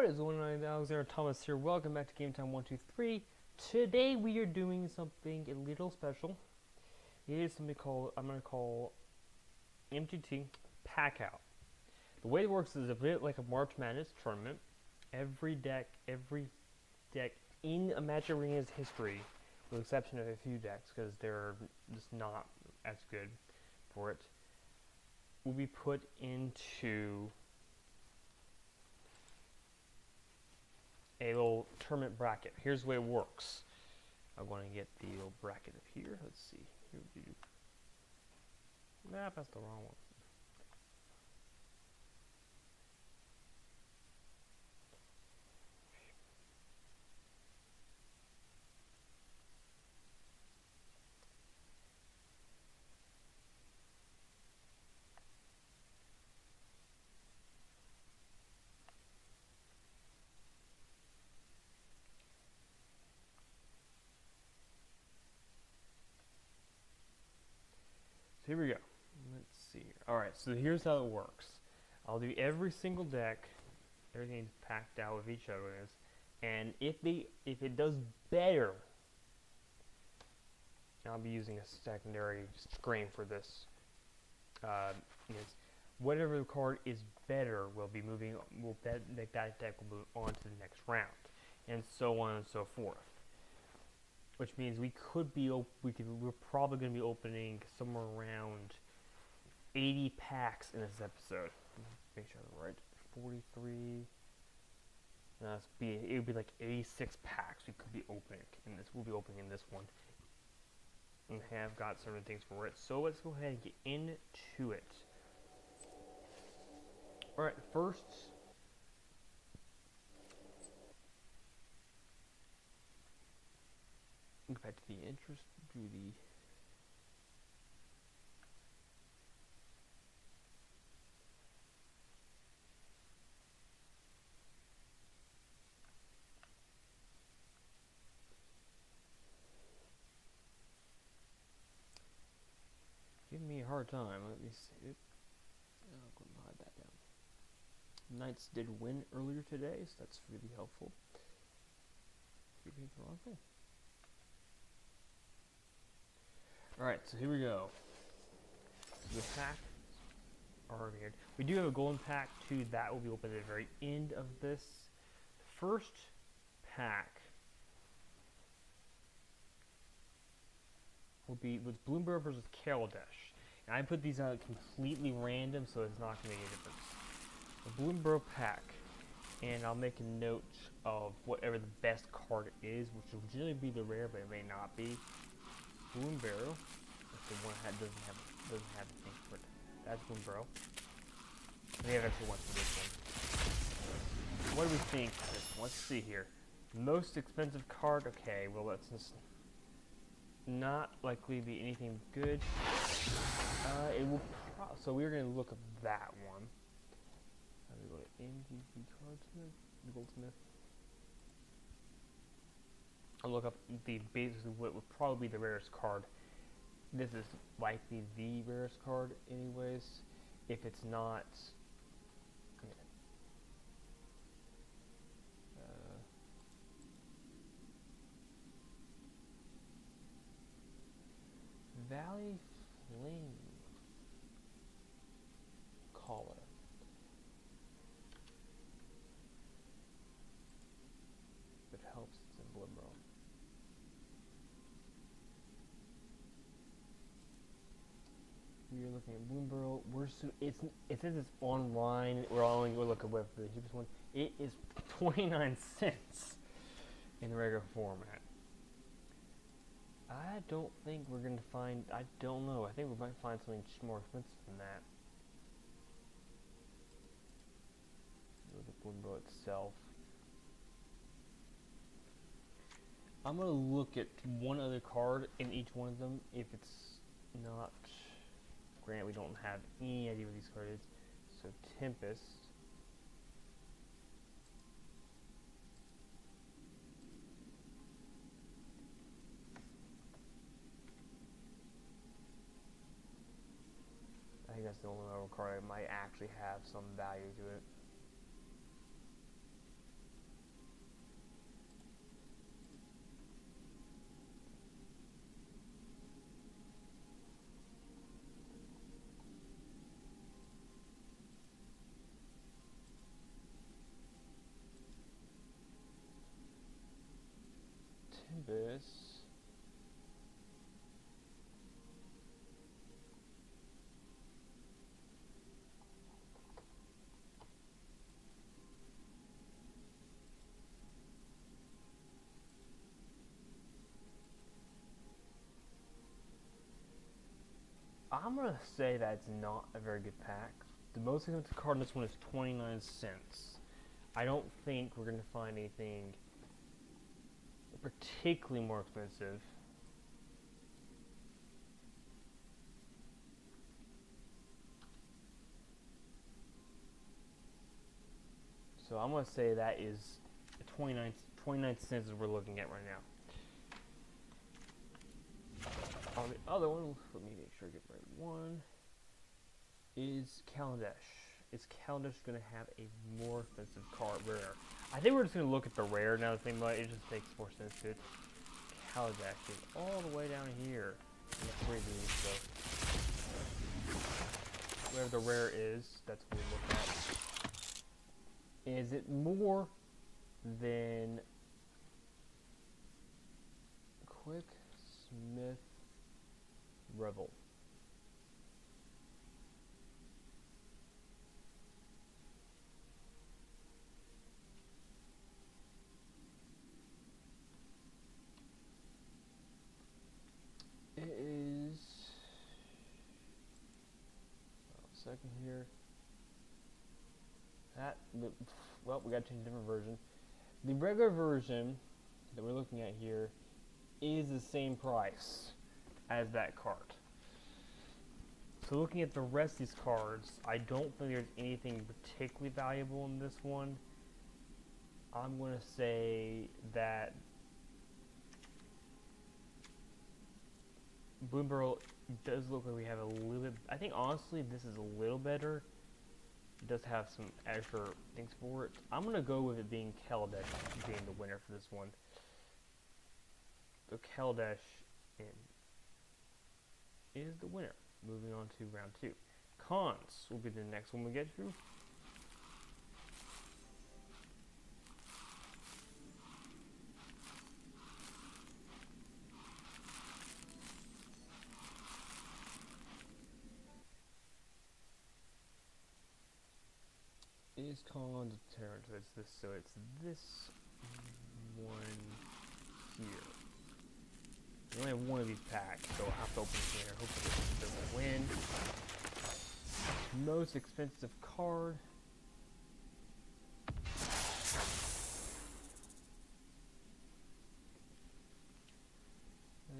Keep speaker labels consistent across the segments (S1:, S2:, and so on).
S1: What is going on? Alexander Thomas here. Welcome back to Game Time 123. Today we are doing something a little special. It is something I'm going to call MTG Pack Out. The way it works is a bit like a March Madness tournament. Every deck in a Magic Arena's history, with the exception of a few decks because they're just not as good for it, will be put into a little tournament bracket. Here's the way it works. I'm going to get the little bracket up here. Let's see. Here we do. Nah, that's the wrong one. So here we go. Let's see. Alright, so here's how it works. I'll do every single deck. Everything's packed out with each other, and if it does better, I'll be using a secondary screen for this. Whatever the card is better will be moving. That deck will move on to the next round, and so on and so forth. Which means we're probably going to be opening somewhere around 80 packs in this episode. Make sure I'm right. 43. It would be like 86 packs we could be opening in this. We'll be opening in this one, and have got certain things for it. So let's go ahead and get into it. All right, first. Go back to the interest, do the giving me a hard time. Let me see it. I'll go and hide that down. Knights did win earlier today, so that's really helpful. You're doing the wrong thing. Alright, so here we go. The pack are here. We do have a golden pack too. That will be opened at the very end of this. First pack will be with Bloomberg versus Kaladesh. And I put these out completely random, so it's not going to make a difference. The Bloomberg pack, and I'll make a note of whatever the best card is, which will generally be the rare, but it may not be. Bloom Barrel. That's the one that doesn't have anything for it. That's Bloom Barrel. We have actually one for this one. What do we think? Let's see here. Most expensive card. Okay, well that's just not likely to be anything good. It will. So we're going to look up that one. How do we go to MTG Cardsmith? Goldsmith. I'll look up basically what would probably be the rarest card. This is likely the rarest card anyways. If it's not, Valley Flame Caller. If it helps, it's in Bloodbro. We are looking at Bloomberg. It says it's online. We're only going to look at web for the cheapest one. It is 29 cents in the regular format. I don't think we're going to find. I don't know. I think we might find something more expensive than that. Look at Bloomberg itself. I'm going to look at one other card in each one of them. If it's not. Granted, we don't have any idea what these cards is. So Tempest. I think that's the only other card that might actually have some value to it. I'm gonna say that's not a very good pack. The most expensive card in this one is 29 cents. I don't think we're gonna find anything particularly more expensive. So I'm gonna say that is 29 cents is what we're looking at right now. On the other one, let me make sure I get the right one, is Kaladesh. Is Kaladesh going to have a more expensive card rare? I think we're just going to look at the rare now. The thing about it just makes more sense to it. Kaladesh is all the way down here. So where the rare is, that's what we look at. Is it more than Quick Smith Rebel? It is second here. Well, we got to change a different version. The regular version that we're looking at here is the same price as that card. So looking at the rest of these cards, I don't think there's anything particularly valuable in this one. I'm going to say that Bloom Burrow does look like we have a little bit. I think honestly this is a little better. It does have some extra things for it. I'm going to go with it being Kaladesh being the winner for this one. So Kaladesh is the winner. Moving on to round 2. Cons will be the next one we get through. Is Cons a Terran? So it's this one here. We only have one of these packs, so I'll have to open it here. Hopefully this will win. Most expensive card.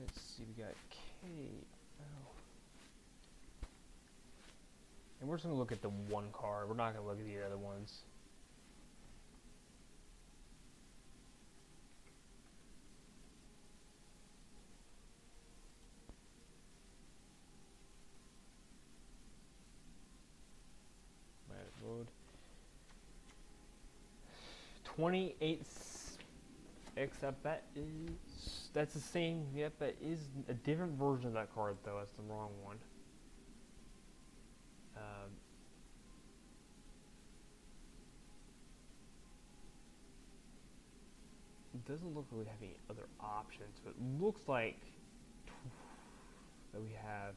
S1: Let's see, we got K. Oh. And we're just going to look at the one card. We're not going to look at the other ones. Load. 28, except that's the same. Yep, that is a different version of that card though. That's the wrong one. It doesn't look like we have any other options, but it looks like that we have.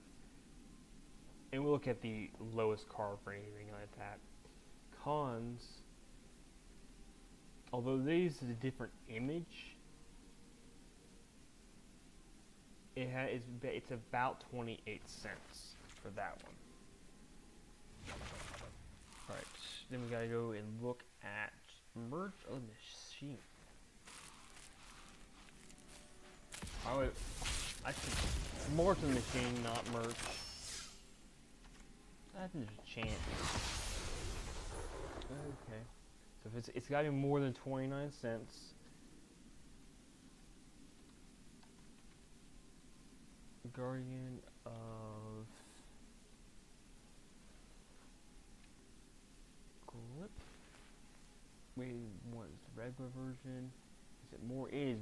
S1: And we'll look at the lowest card for anything like that. Cons, although this is a different image, it's about 28 cents for that one. Alright, then we gotta go and look at merch of the machine. Oh, actually, more to the machine, not merch. I think there's a chance. Okay, so if it's got to be more than 29 cents. Guardian of Grip. Wait, what is the regular version? Is it more? It is.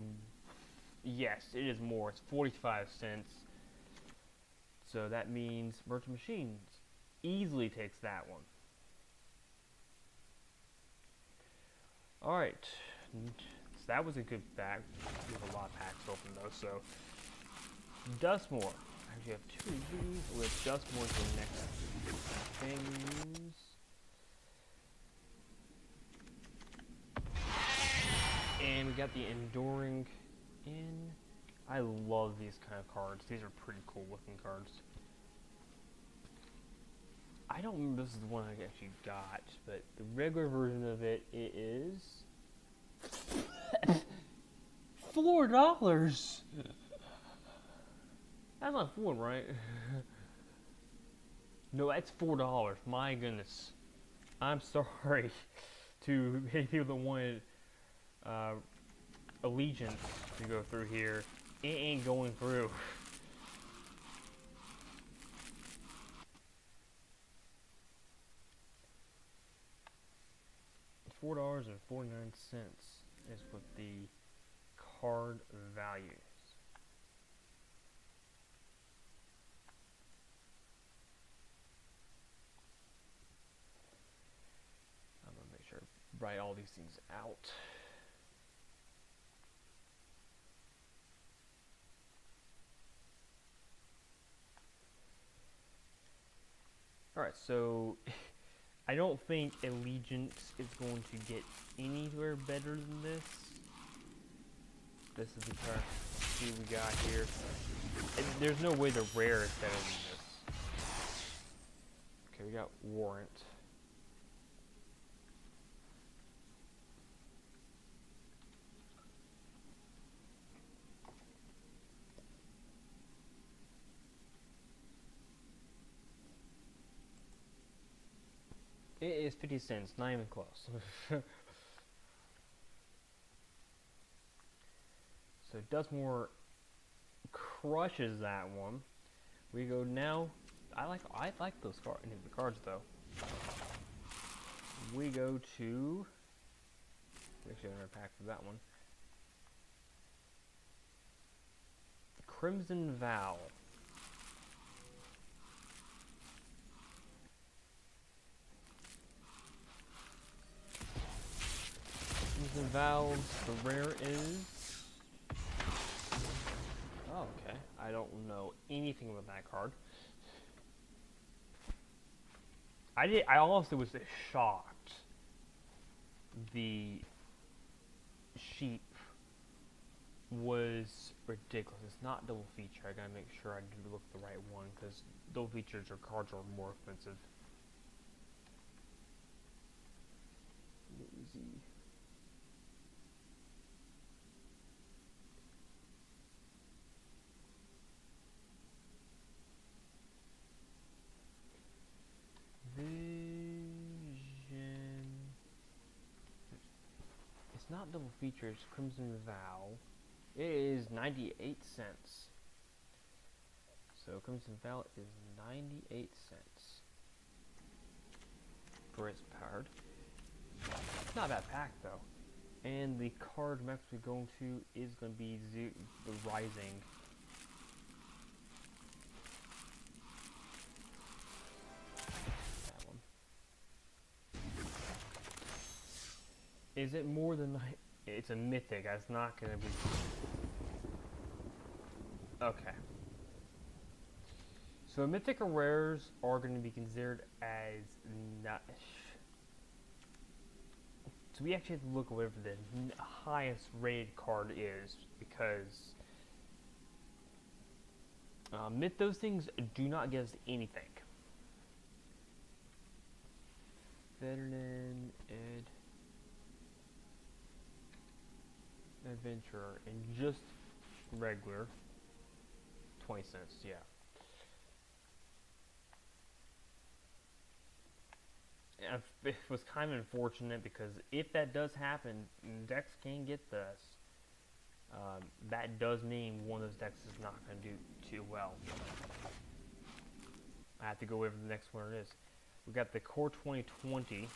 S1: Yes, it is more. It's 45 cents. So that means Merchant Machines easily takes that one. Alright, so that was a good pack. We have a lot of packs open though, so Dustmore. I actually have 2 of these with Dustmore for the next things. And we got the Enduring in. I love these kind of cards. These are pretty cool looking cards. I don't remember if this is the one I actually got, but the regular version of it, it is $4. That's not four, right? No, that's $4. My goodness. I'm sorry to any people that wanted Allegiance to go through here. It ain't going through. $4.49 is what the card value is. I'm gonna make sure I write all these things out. Alright, so I don't think Allegiance is going to get anywhere better than this. This is the card. Let's see what we got here. There's no way the rare is better than this. Okay, we got Warrant. It is 50 cents, not even close. So Dustmore crushes that one. We go now. I like those the cards though. We go to actually another pack for that one. Crimson Vow. Crimson Vows, the rare is... Oh, okay. I don't know anything about that card. I honestly was shocked. The sheep was ridiculous. It's not double feature. I gotta make sure I do look at the right one, because double features or cards are more expensive. Easy. Vision. It's not double features. Crimson Vow. It is 98 cents. So Crimson Vow is 98 cents for its card. Not a bad pack though. And the card I'm actually going to is going to be the Rising. That one. Is it more than... It's a mythic. It's not going to be... Okay. So mythic or rares are going to be considered as not... So we actually have to look at whatever the highest rated card is, because those things do not get us anything. Veteran, Adventurer, and just regular, 20 cents, yeah. It was kind of unfortunate, because if that does happen, decks can get this. That does mean one of those decks is not going to do too well. I have to go over the next one it is. We got the Core 2020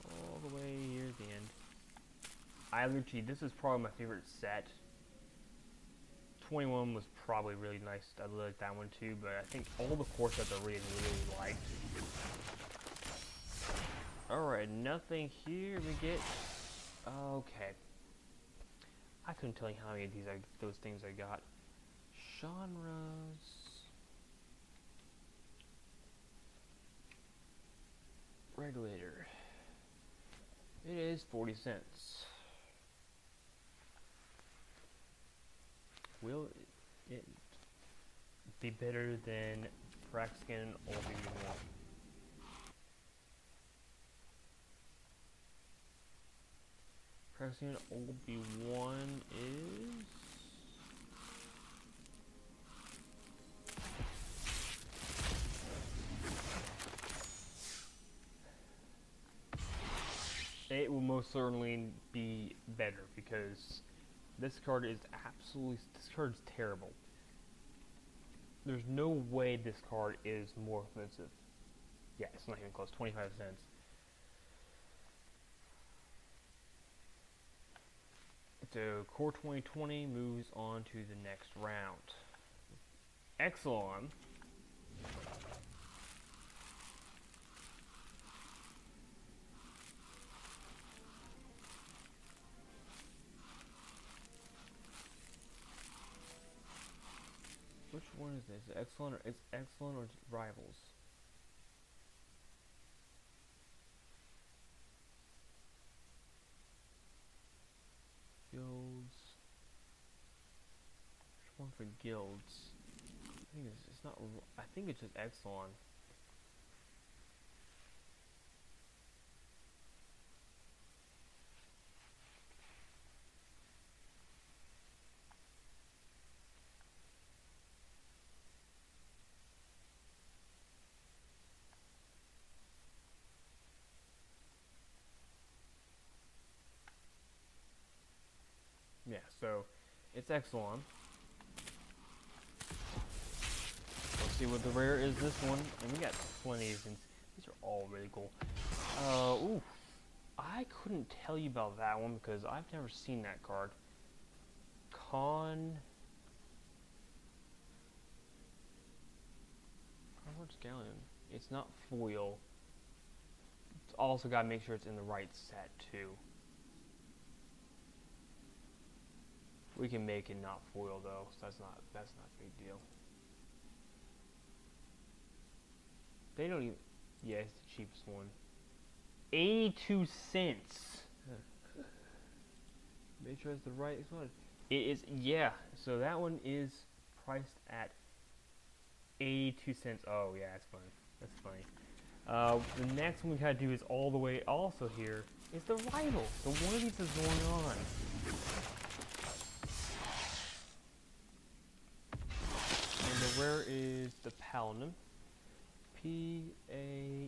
S1: all the way here at the end. This is probably my favorite set. 21 was probably really nice. I really like that one too, but I think all the core sets I really liked. Alright, nothing here. We get... Okay. I couldn't tell you how many of those things I got. Genres... Regulator. It is 40 cents. Will it be better than Practice again, Old BB1. Practicing Old B1 is... It will most certainly be better because this card is terrible. There's no way this card is more expensive. Yeah, it's not even close, 25 cents. So, Core 2020 moves on to the next round. Exelon. Which one is this? Exelon or it's Exelon or Rivals? Guilds. Which one for guilds? I think it's not. I think it's just Exelon. Yeah, so it's Exelon. Let's see what the rare is this one. And we got plenty of things. These are all really cool. Ooh. I couldn't tell you about that one because I've never seen that card. Conward Scallion. It's not foil. It's also got to make sure it's in the right set too. We can make it not foil though, so that's not a big deal. They don't even. Yeah, it's the cheapest one. 82 cents. Make sure it's the right one. It is, yeah. So that one is priced at 82 cents. Oh yeah, that's funny. That's funny. The next one we gotta do is all the way also here is the rival. So one of these is going on. And the rare is the Paladin. Paladin.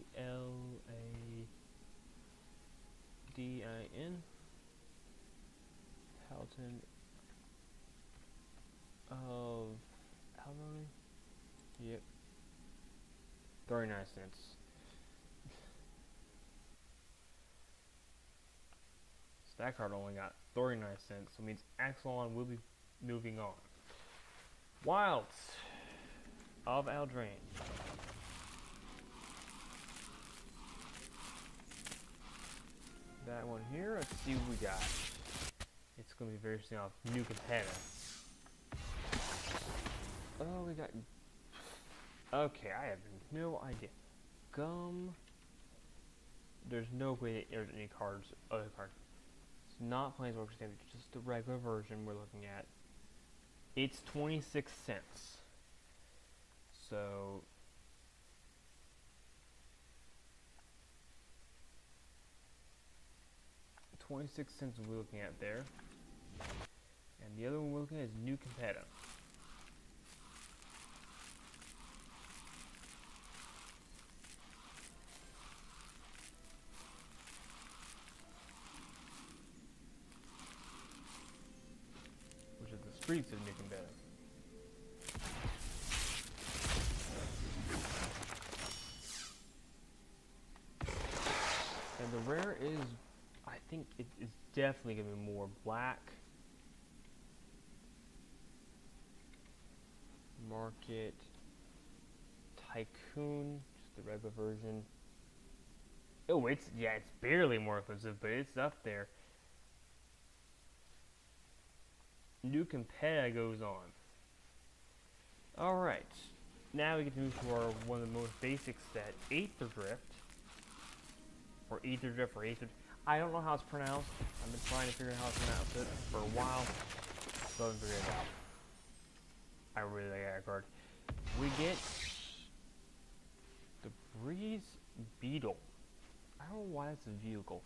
S1: Paladin of Paladin. Yep. 39 cents. So that card only got 39 cents, so it means Exelon will be moving on. Wilds of Eldraine. That one here, let's see what we got. It's going to be very soon off. New competitor. Oh, we got... Okay, I have no idea. Gum. There's no way there's any cards, other cards. It's not Planeswalker Standard, it's just the regular version we're looking at. It's 26 cents. So... $26 we're looking at there. And the other one we're looking at is New Competitor. Which is the Streets of New Competitor. And the rare is, I think it is definitely going to be more black. Market Tycoon, just the regular version. Oh, it's barely more expensive, but it's up there. New competitor goes on. Alright, now we get to move to our one of the most basic set, Aether Drift. Or Aether Drift, or Aether. I don't know how it's pronounced. I've been trying to figure out how to pronounce it for a while. Still haven't figured it out. I really like that card. We get Breeze Beetle. I don't know why that's a vehicle.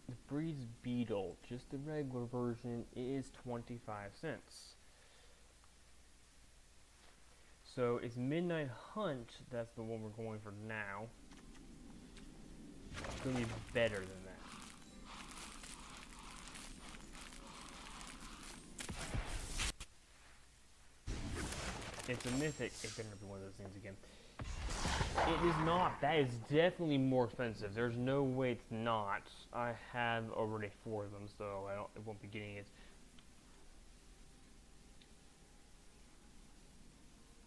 S1: The Breeze Beetle, just the regular version, is 25 cents. So it's Midnight Hunt, that's the one we're going for now. It's going to be better than that. It's a mythic. It better not be one of those things again. It is not. That is definitely more expensive. There's no way it's not. I have already 4 of them, so I won't be getting it.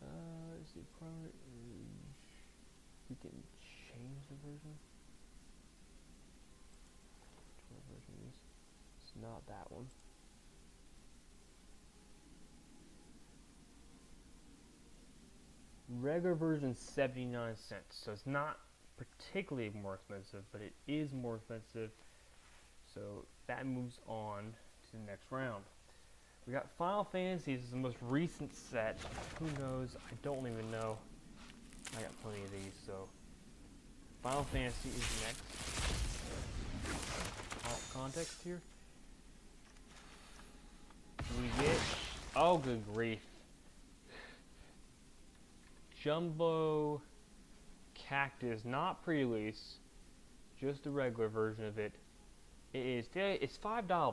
S1: Let's see, primary. We can change the version. What version is? It's not that one. Regular version 79 cents, so it's not particularly more expensive, but it is more expensive. So that moves on to the next round. We got Final Fantasy. This is the most recent set. Who knows? I don't even know. I got plenty of these, so Final Fantasy is next. Context here. We get, oh good grief, Jumbo Cactus, not pre-release, just the regular version of it. It's $5.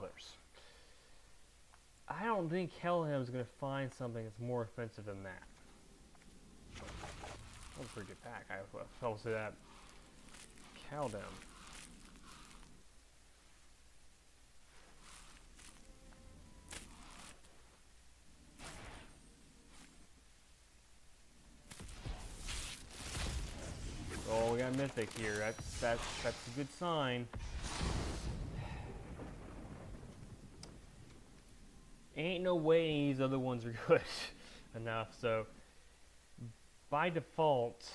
S1: I don't think Hellham's gonna find something that's more expensive than that. That was a pretty good pack. I will say that. Caldem. Oh, we got Mythic here. That's a good sign. Ain't no way any of these other ones are good enough, so by default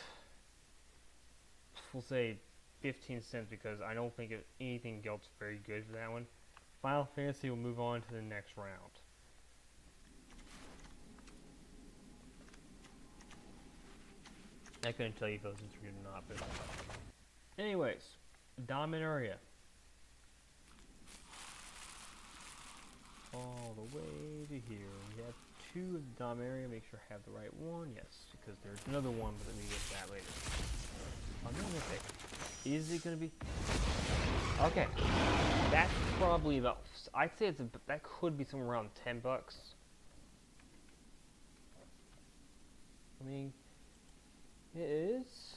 S1: we'll say 15 cents because I don't think anything else is very good for that one. Final Fantasy will move on to the next round. I couldn't tell you if those are good or not, but anyways, Dominaria. All the way to here. We have 2 of the Dominaria. Make sure I have the right one. Yes, because there's another one, but let me get that later. Mythic. Is it going to be? Okay. That's probably about, I'd say that could be somewhere around $10. I mean, it is.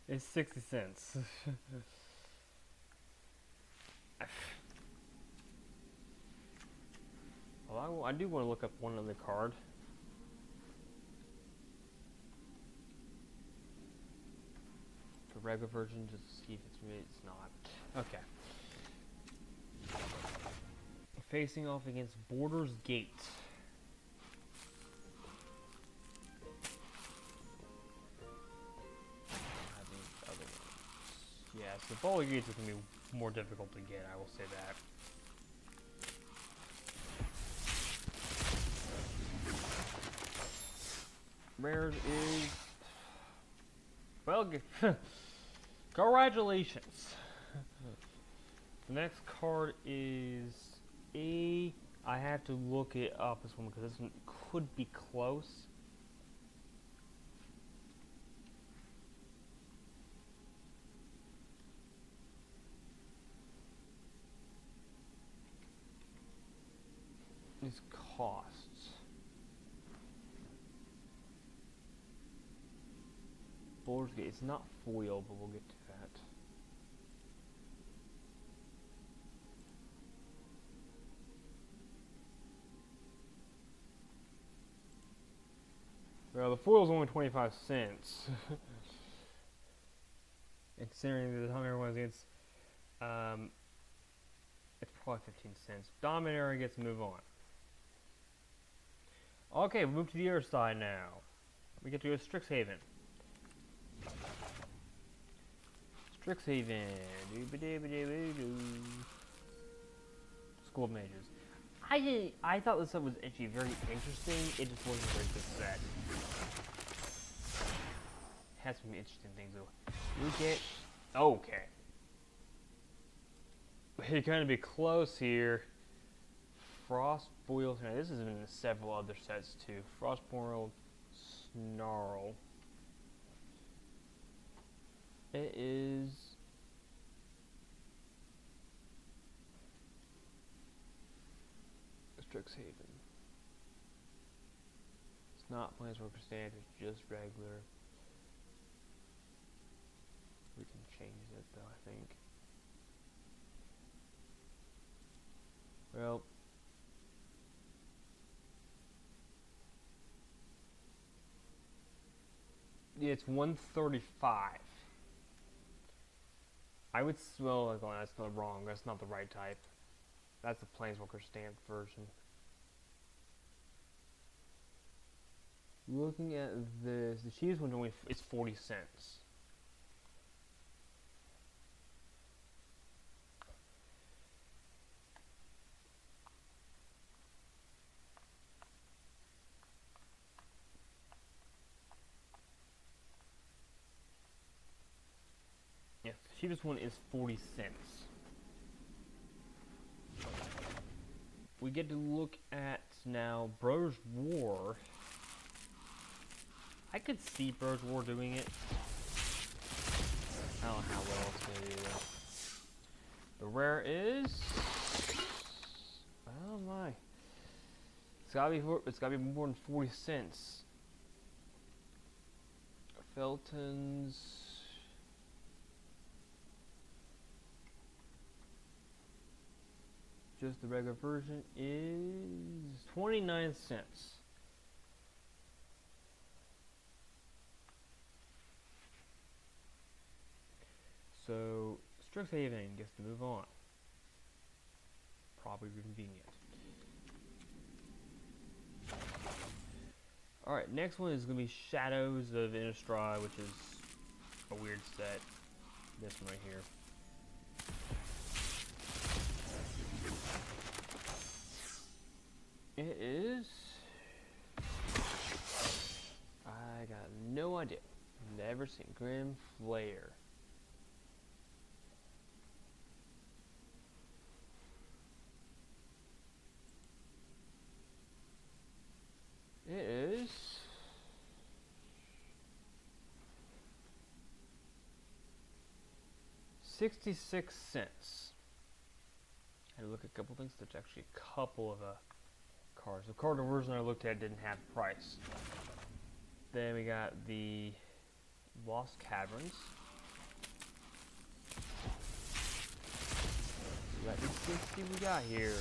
S1: It's 60 cents. Well, I do want to look up one other card. The regular version, just to see if it's not. Okay. Facing off against Borders Gate. Yeah, so Baldur's Gate is going to be more difficult to get, I will say that. Rares is, well, congratulations. The next card is I have to look it up this one because this one could be close. These costs. Baldur's Gate, it's not foil, but we'll get to that. Well, the foil's only 25 cents. And considering the time everyone's against, it's probably 15 cents. Dominaria gets to move on. Okay, we'll move to the other side now. We get to go to Strixhaven. Strixhaven. School of Mages. I thought this set was actually very interesting. It just wasn't a very good set. It has some interesting things though. We get okay. We're gonna be close here. Frost Boil. Now this is in several other sets too. Frost Boil Snarl. It is Strixhaven. It's not Planeswalker Standard, it's just regular. We can change it though, I think. Well, yeah, it's 135. I would well, that's not wrong. That's not the right type. That's the Planeswalker stamped version. Looking at this, the cheapest one's only it's 40 cents. Yes, the cheapest one is 40 cents. We get to look at now Brothers War. I could see Brothers War doing it. I don't know how well it's gonna do though. The rare is, oh my, it's gotta be more than 40 cents. Felton's. Just the regular version is 29 cents. So Strixhaven gets to move on. Probably convenient. Alright, next one is going to be Shadows of Innistrad, which is a weird set. This one right here. It is. I got no idea. Never seen Grim Flayer. It is 66 cents. I had to look at a couple things. There's actually a couple of cards. The card version I looked at didn't have price. Then we got the Lost Caverns. Let me see what we got here.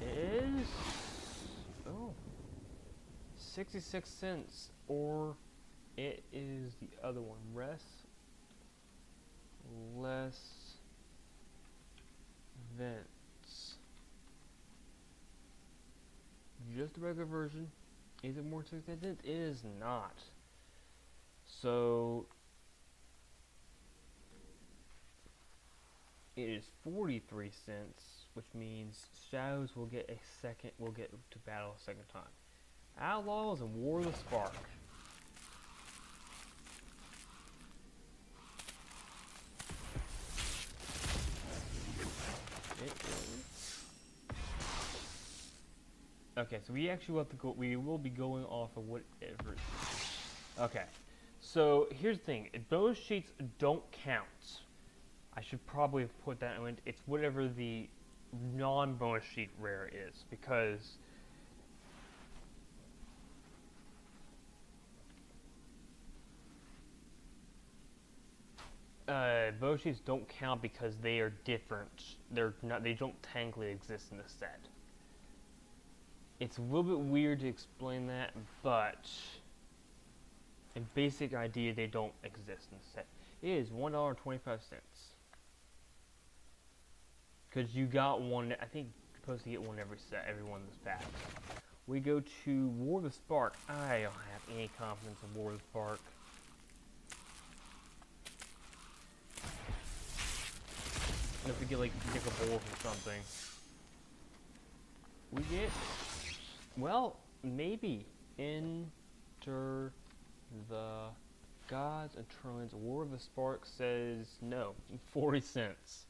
S1: It is 66 cents, or it is the other one. Less Vents. Just the regular version. Is it more expensive? It is not. So it is 43 cents, which means Shadows will get to battle a second time. Outlaws and War of the Spark. Okay, so we actually have to go. We will be going off of whatever. Okay, so here's the thing: bonus sheets don't count. I should probably put that in. It's whatever the non-bonus sheet rare is, because bonus sheets don't count because they are different. They're not. They don't technically exist in the set. It's a little bit weird to explain that, but in basic idea, they don't exist in the set. It is $1.25. Because you got one, I think you're supposed to get one every one of this pack. We go to War of the Spark. I don't have any confidence in War of the Spark. get like Nickables or something. We get, well, maybe Enter the Gods and Trines. War of the Spark says no, 40 cents.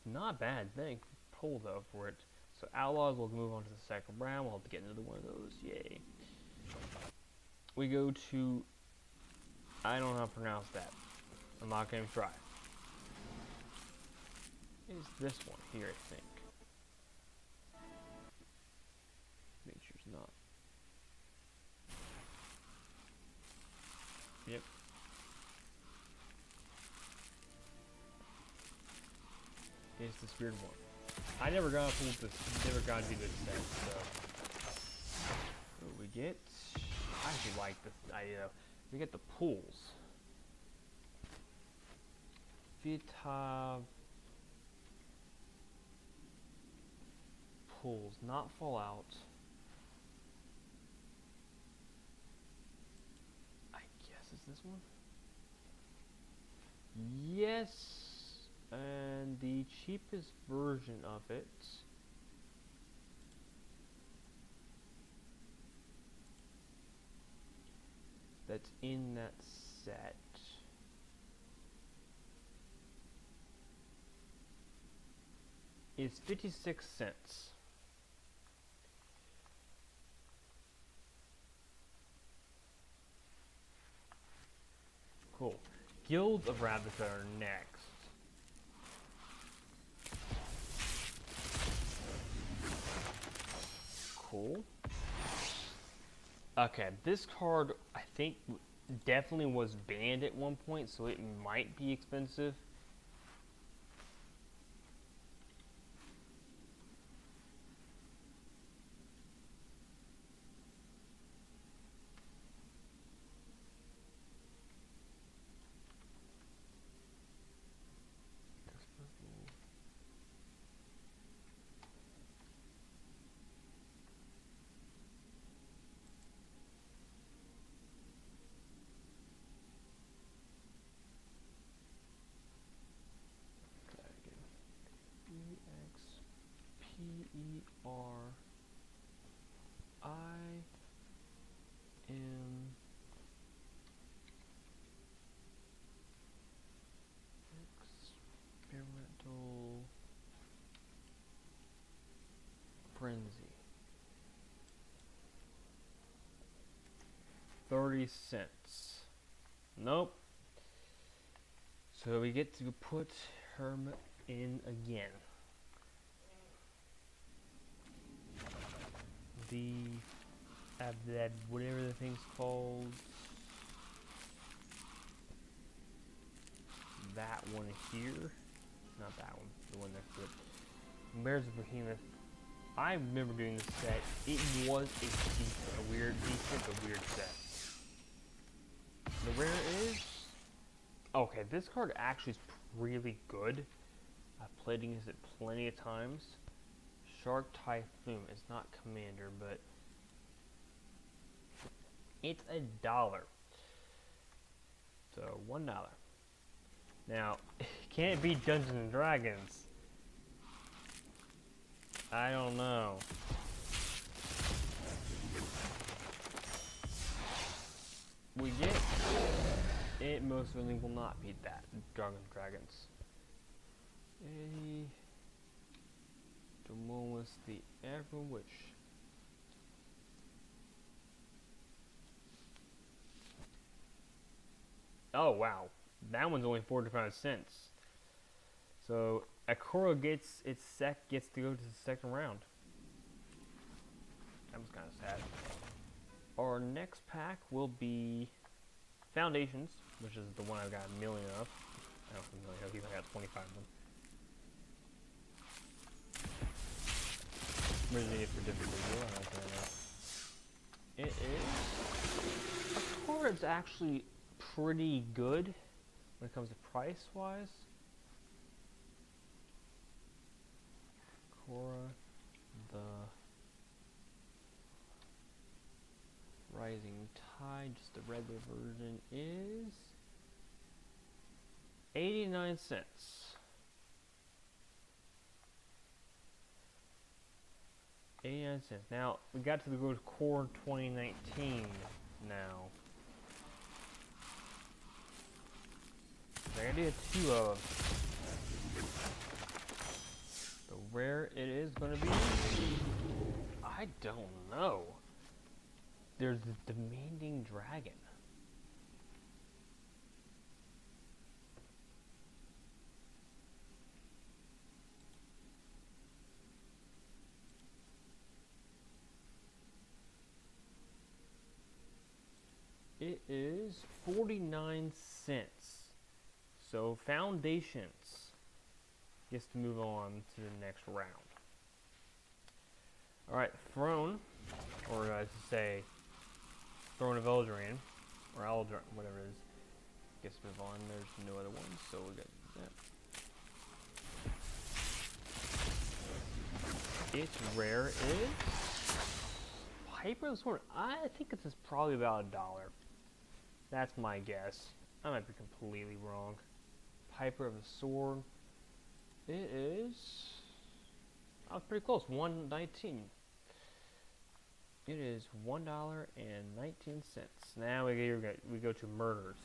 S1: Not bad thing. Pull though for it. So Outlaws will move on to the second round. We'll have to get another one of those. Yay. We go to, I don't know how to pronounce that. I'm not going to try. It's this one here, I think. Make sure it's not. Yep. It's this weird one. I never got to pull this, never got to do this set, so. What do we get? I actually like this idea. We get the pools. Vita pools, not Fallout. I guess it's this one. Yes, and the cheapest version of it. That's in that set. Is 56 cents. Cool. Guilds of Rabbits are next. Cool. Okay, this card I think definitely was banned at one point, so it might be expensive. EXPERIM experimental frenzy. 30 cents. Nope. So we get to put Hermit in again. The that whatever the thing's called. That one here. Not that one. The one next to it. Bears of Behemoth. I remember doing this set. It was a weird set. The rare is... Okay, this card actually is really good. I've played against it plenty of times. Shark Typhoon. It's not Commander, but... It's $1. So, $1. Now, can it beat Dungeons and Dragons? I don't know. We get it most certainly will not beat that Dragons. The one was the Every Witch. Oh wow, that one's only 45 cents. So Akora gets gets to go to the second round. That was kind of sad. Our next pack will be Foundations, which is the one I've got a million of. I don't know, I think I got 25 of them. Originally for difficulty, I like that. It is. Akora's actually pretty good when it comes to price wise. Akora, the Rising Tide, just the regular version, is 89 cents. 89 cents. Now, we got to the Gold Core 2019 now. I gotta get 2 of. The rare it is gonna be? I don't know. There's the Demanding Dragon. It is 49 cents. So Foundations gets to move on to the next round. Alright, Throne, or I should say Throne of Eldraine, or Eldra, whatever it is, gets to move on. There's no other ones, so we got that. Its rare is Piper of the Sword. I think this is probably about $1. That's my guess. I might be completely wrong. Piper of the Sword. It is. I was pretty close. $1.19. It is $1.19. Now we go to Murders.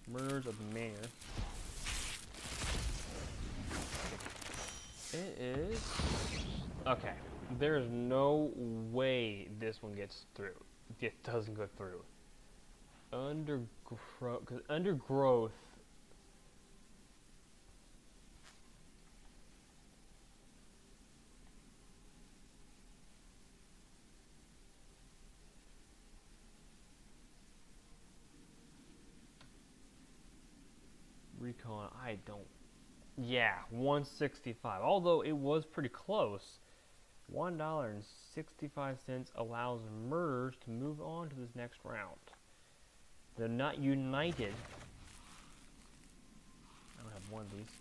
S1: Murders of the Manor. It is. Okay. There's no way this one gets through. It doesn't go through. Undergrowth. Because Undergrowth. Recon. I don't. Yeah, 165. Although it was pretty close. $1.65 allows Murders to move on to this next round. They're not united. I don't have one of these.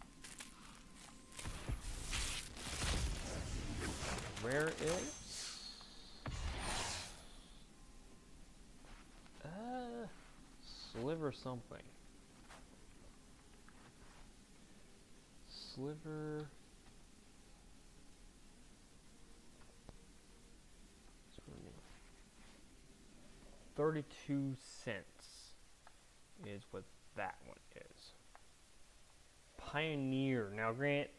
S1: Rare is Sliver something. Sliver. 32 cents is what that one is. Pioneer. Now, Grant,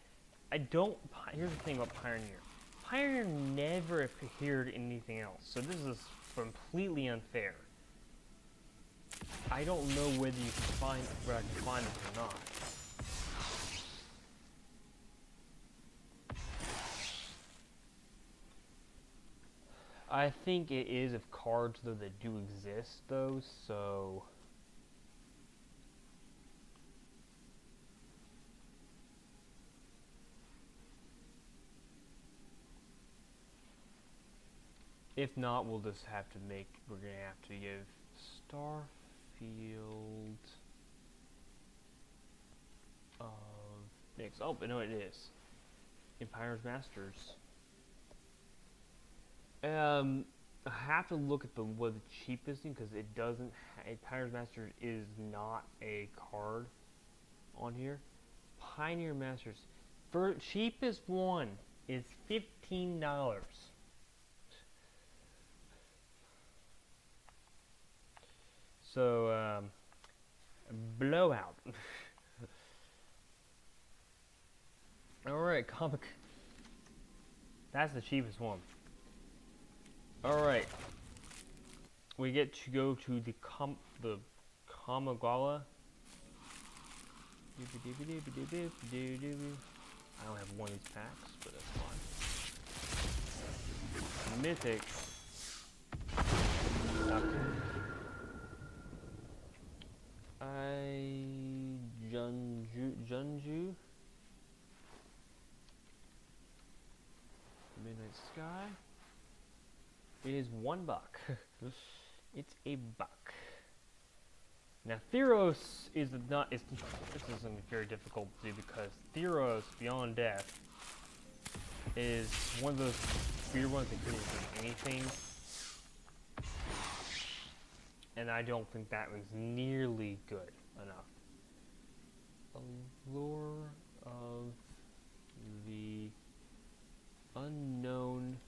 S1: here's the thing about Pioneer. Pioneer never appeared in anything else, so this is completely unfair. I don't know whether you can find where I can find this or not. I think it is of cards though that do exist though, so if not, we're gonna have to give Starfield of next. Oh, but no, it is Empire's Masters. I have to look at what the cheapest thing, because it doesn't. Empire's Masters is not a card on here. Pioneer Masters, for cheapest one is $15. So blowout. All right, comic. That's the cheapest one. Alright, we get to go to the Kamigawa. I don't have one of these packs, but that's fine. Mythic. Junju. Midnight Sky. It is $1. It's $1. Now Theros is not. This is something very difficult to do because Theros Beyond Death is one of those weird ones that couldn't do anything, and I don't think that one's nearly good enough. Allure of the Unknown.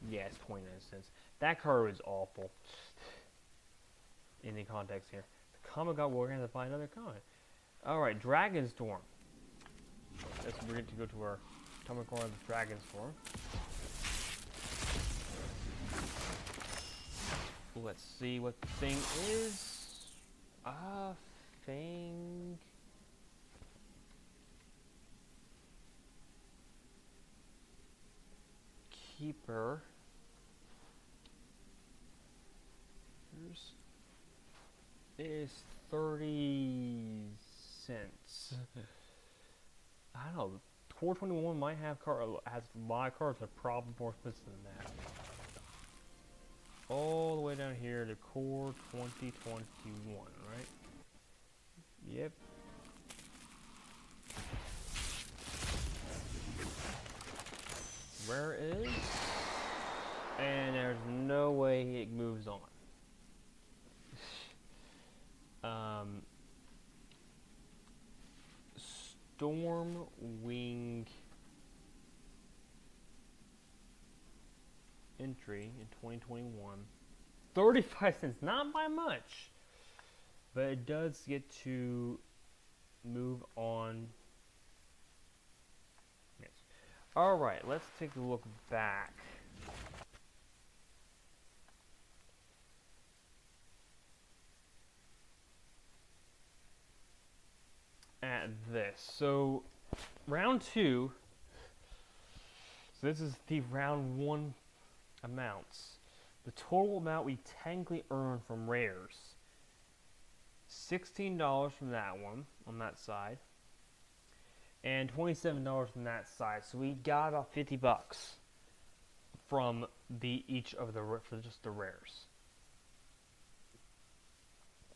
S1: Yes, 29 cents. That card was awful. In the context here. The comic got, we're going to find another comic. Alright, Dragonstorm. We're going to go to our comic card of Dragonstorm. Let's see what the thing is. Fang. Keeper. It is 30 cents. I don't know. 421 might have has my cards are probably more expensive than that. All the way down here to Core 2021, right? Yep. Rare is, and there's no way it moves on. Stormwing entry in 2021. 35 cents, not by much, but it does get to move on. Yes. All right, let's take a look back. At this. So, round 2. So this is the round 1 amounts. The total amount we technically earn from rares. $16 from that one, on that side. And $27 from that side. So we got about 50 bucks from each of the, for just the rares.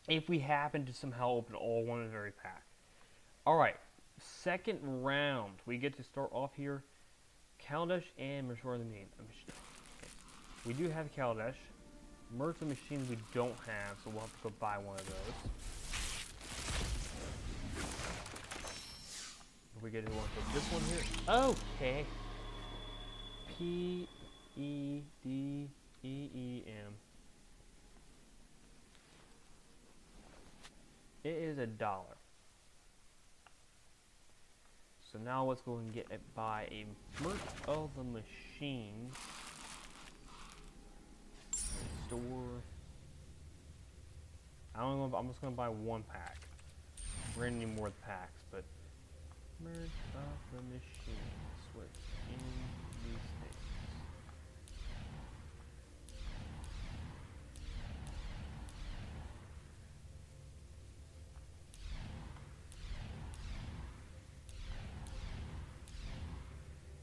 S1: If we happen to somehow open all one in every pack. Alright, second round. We get to start off here. Kaladesh and Merchant of the Machine. We do have Kaladesh. Merchant of the Machine we don't have, so we'll have to go buy one of those. If we get to one, this one here. Okay. P-E-D-E-E-M. It is $1. So now let's go and buy a Merch of the Machine store. I'm just gonna buy one pack. We're gonna need more packs, but Merch of the Machine. What's in these things?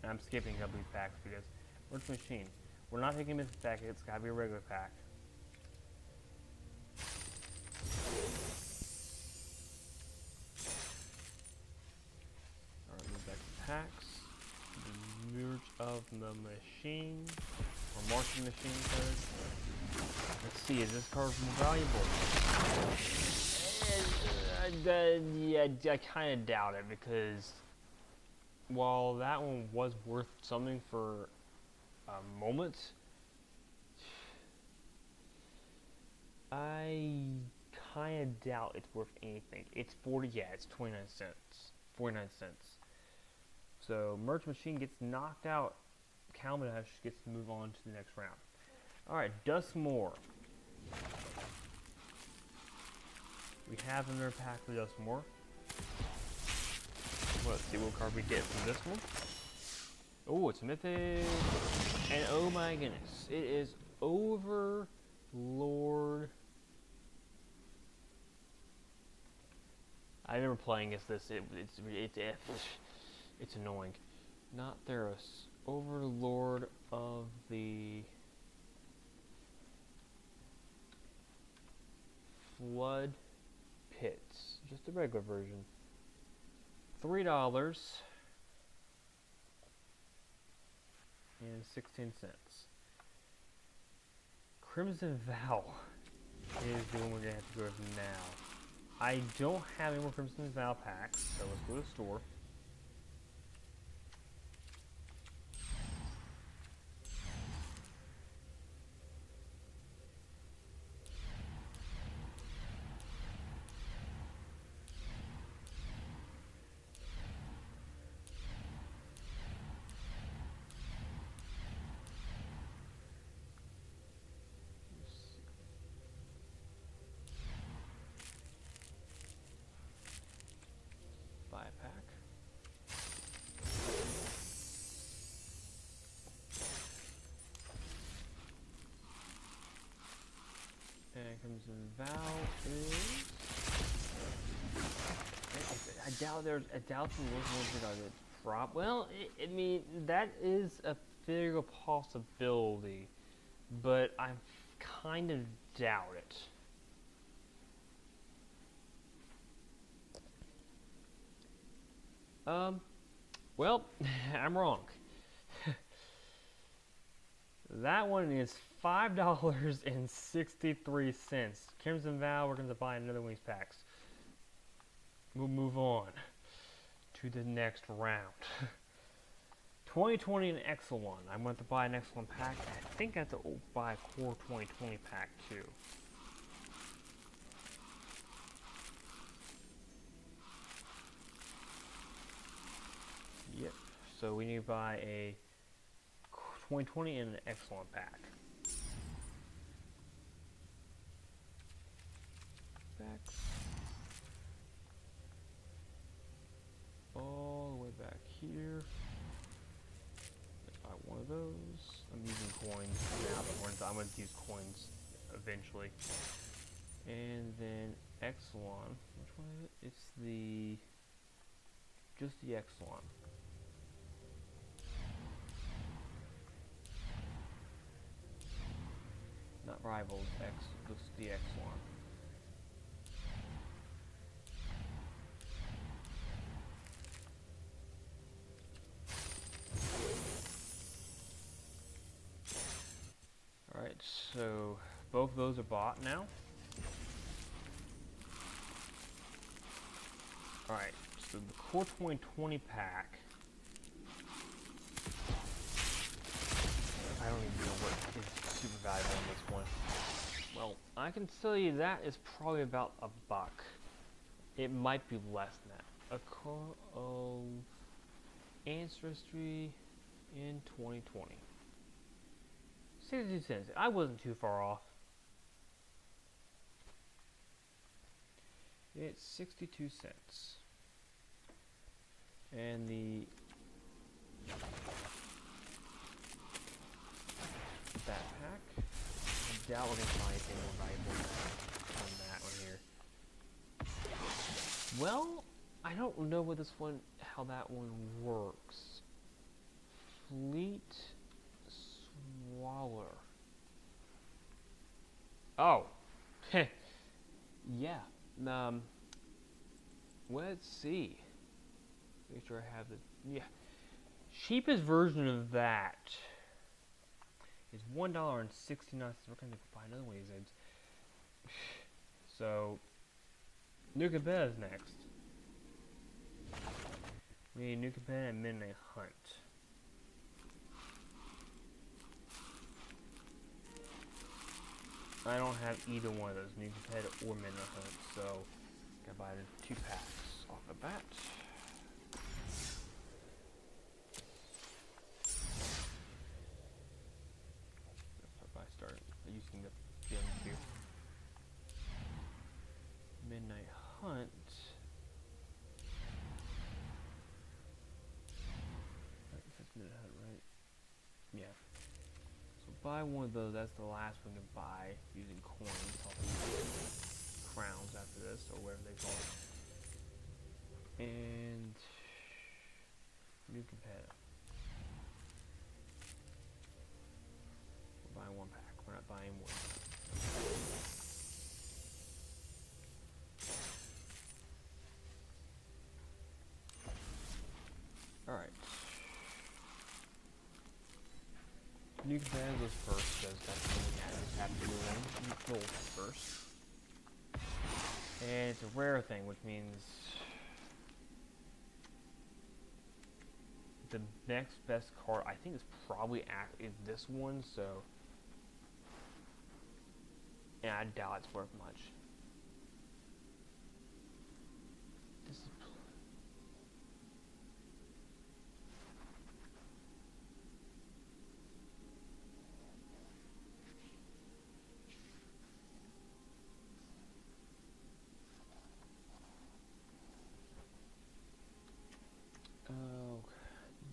S1: I'm skipping a couple of packs because Merch Machine. We're not taking this pack, it's gotta be a regular pack. Alright, move back to packs. The Merch of the Machine. Or Marching Machine says. Let's see, is this card more valuable? Yeah, I kinda doubt it because while that one was worth something for a moment, I kind of doubt it's worth anything. It's 29 cents. 49 cents. So, Merch Machine gets knocked out. Kaladesh gets to move on to the next round. Alright, Dustmore. We have another pack for Dustmore. Let's see what card we get from this one. Oh, it's mythic. And oh my goodness, it is Overlord. I remember playing as this. It's annoying. Not Theros. Overlord of the Flood Pits. Just a regular version. $3 and 16 cents. Crimson Vow is the one we're gonna have to go with now. I don't have any more Crimson Vow packs, so let's go to the store. Buy a pack. And Crimson Vow is. I doubt some of those ones drop. Well, I mean, that is a figure possibility, but I kind of doubt it. Well, I'm wrong. That one is $5.63. Crimson Vow, we're going to buy another Wings packs. We'll move on to the next round. 2020 and Excellent. I went to buy an Excellent pack. I think I have to buy a Core 2020 pack too. Yep. So we need to buy a 2020 and an Excellent pack. Packs. All the way back here. Let's buy one of those. I'm using coins now, but I'm going to use coins eventually. And then Exelon. Which one is it? It's just the Exelon. Not Rivals, just the Exelon. Alright, so both of those are bought now. Alright, so the Core 2020 pack. I don't even know what is super valuable in this one. Well, I can tell you that is probably about $1. It might be less than that. A Core of Ancestry in 2020. 62 cents. I wasn't too far off. It's 62 cents. And that pack. I doubt we're gonna find anything more valuable on that one here. Well, I don't know what this one, how that one works. Fleet Swaller. Oh, yeah. Let's see. Make sure I have the cheapest version of that is $1.69. We're gonna buy another one of these eggs. So, Nuka Bed is next. We need Nuka Bed and Midnight Hunt. I don't have either one of those, Nuka Bed or Midnight Hunt, so gotta buy the 2 packs off the bat. If I start using the gems here. Midnight Hunt. I think that's Midnight Hunt, right? Yeah. So buy one of those. That's the last one to buy using coins. I'll use crowns after this, or whatever they call it. And new competitor. We're buying 1 pack. We're not buying more. Alright. New competitor goes first, because that's what we have to do. Gold first. And it's a rare thing, which means the next best card I think is probably is this one, so yeah, I doubt it's worth much. This is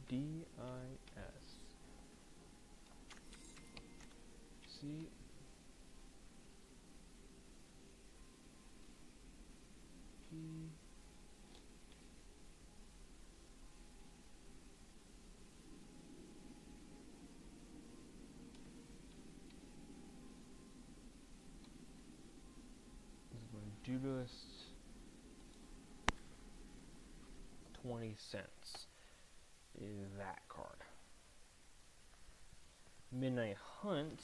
S1: D-I-S C P This is my due list. 20 cents is that card. Midnight Hunt.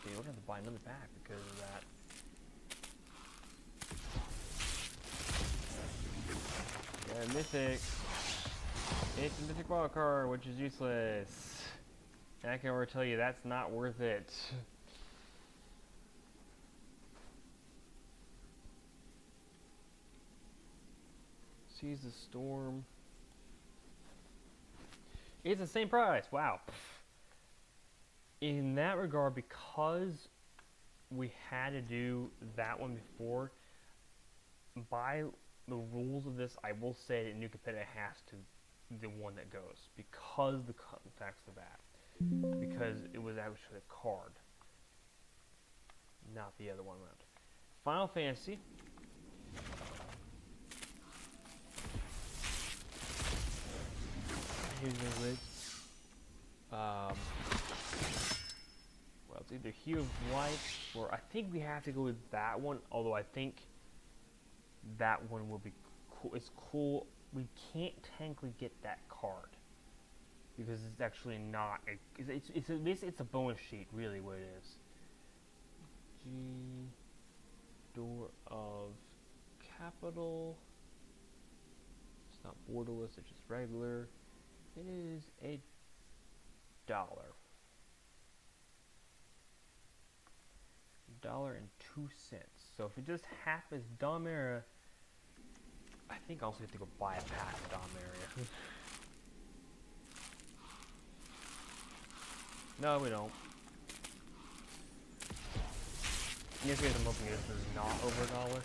S1: Okay, we're gonna have to buy another pack because of that. Yeah, Mythic. It's a Mythic wild card, which is useless. I can already tell you that's not worth it. Seize the Storm. It's the same price. Wow. In that regard, because we had to do that one before, by the rules of this, I will say that New Competitor has to be the one that goes because the context of that. Because it was actually a card, not the other one around. Final Fantasy. Here's the lid. Well, it's either Hue of Light or I think we have to go with that one. Although I think that one will be cool. It's cool. We can't technically get that card because it's actually not. It's a bonus sheet, really. What it is. G Door of Capital. It's not borderless. It's just regular. It is $1. $1.02. So if it just happens Dominaria, I think I also have to go buy a pack of Dominaria. No, we don't. Yes, guys, I'm hoping this is not over $1.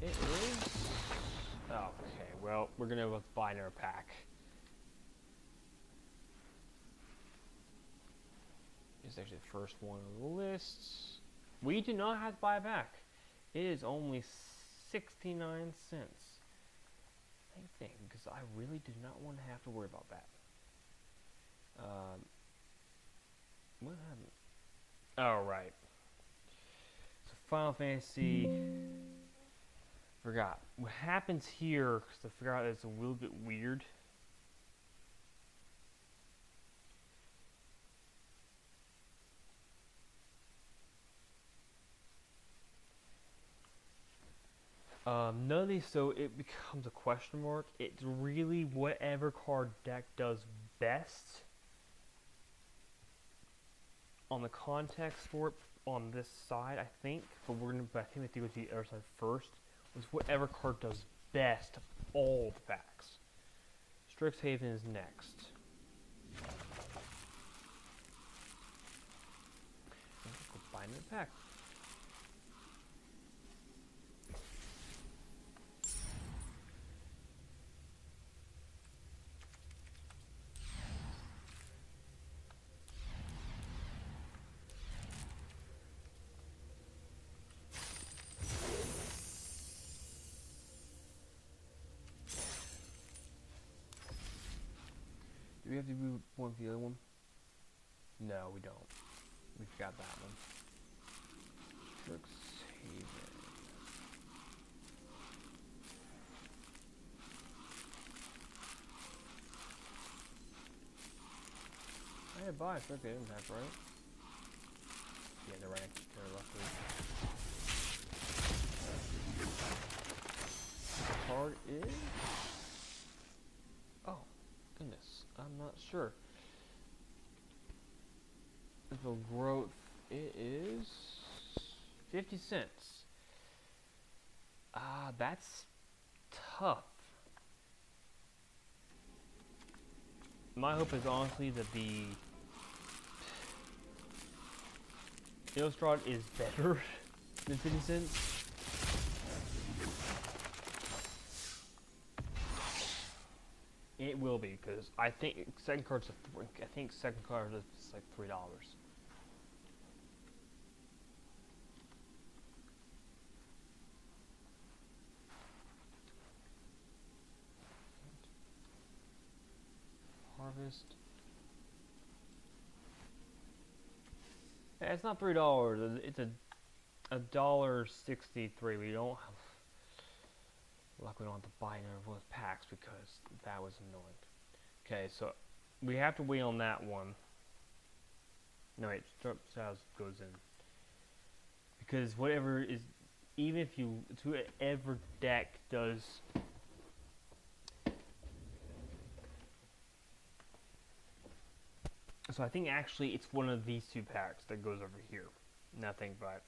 S1: It is. Okay, well, we're gonna go buy another pack. It's actually the first one on the list. We do not have to buy a pack. It is only 69 cents. Thank thing, because I really do not want to have to worry about that. What happened? Oh, right. So Final Fantasy. Forgot. What happens here, because I forgot it's a little bit weird. None of these, so it becomes a question mark. It's really whatever card deck does best on the context for it on this side, I think. But I think we have to go to the other side first. Is whatever card does best of all the packs. Strixhaven is next. Go buy another pack. Do we have to do one for the other one? No, we don't. We've got that one. Strixhaven. I had buy Strixhaven pack, right? Yeah, they're right card is... Oh, goodness. I'm not sure. The growth, it is 50 cents. That's tough. My hope is honestly that the Innistrad is better than 50 cents. It will be, because I think second card's second card is like $3. Harvest. Yeah, it's not $3. It's $1.63. We don't have, like, we don't have to buy another one of those packs because that was annoying. Okay, so we have to wait on that one. No, wait, Styles goes in. Because whatever is, even if you, whoever deck does, so I think actually it's one of these two packs that goes over here. Nothing but.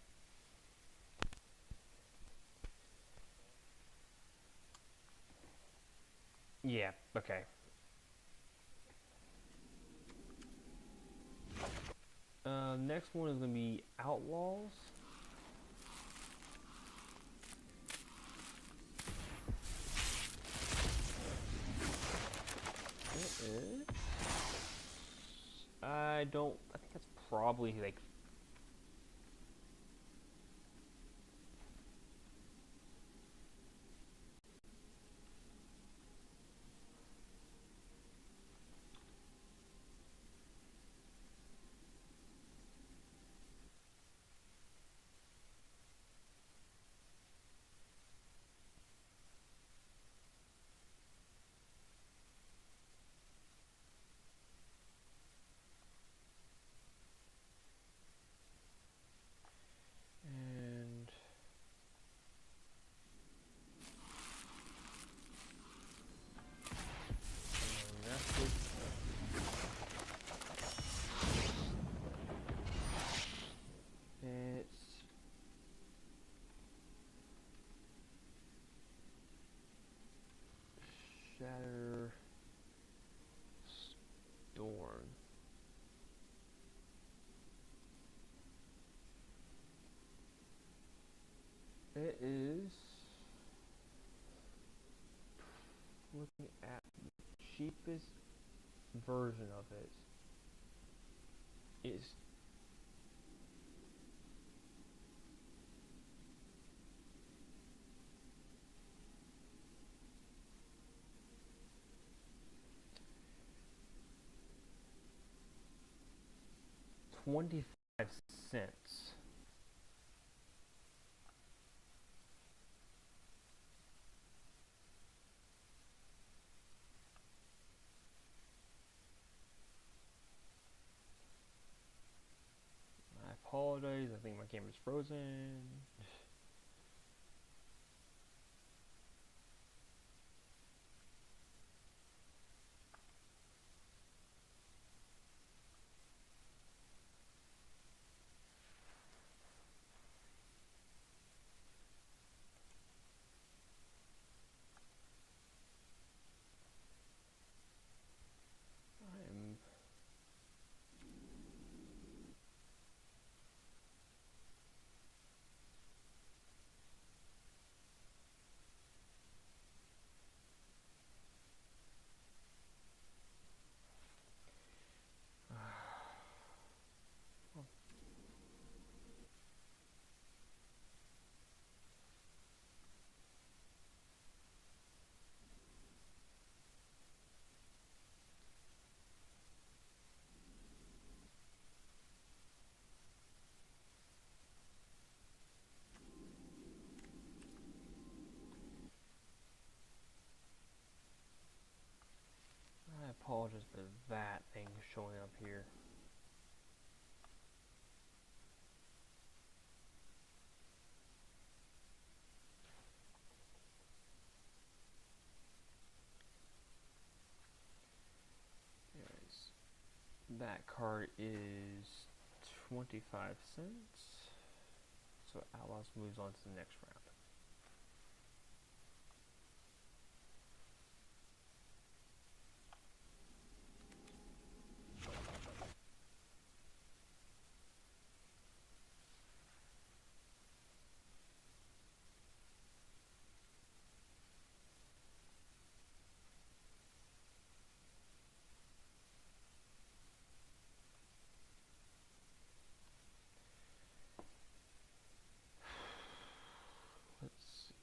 S1: Yeah, okay. Next one is going to be Outlaws. It is. I think that's probably like. And that's it. It's Shatter Storm. It is, looking at the cheapest version of it, is $0.25. I apologize, I think my camera's frozen. I apologize for that thing showing up here. That card is 25 cents. So Outlaws moves on to the next round. Let's see.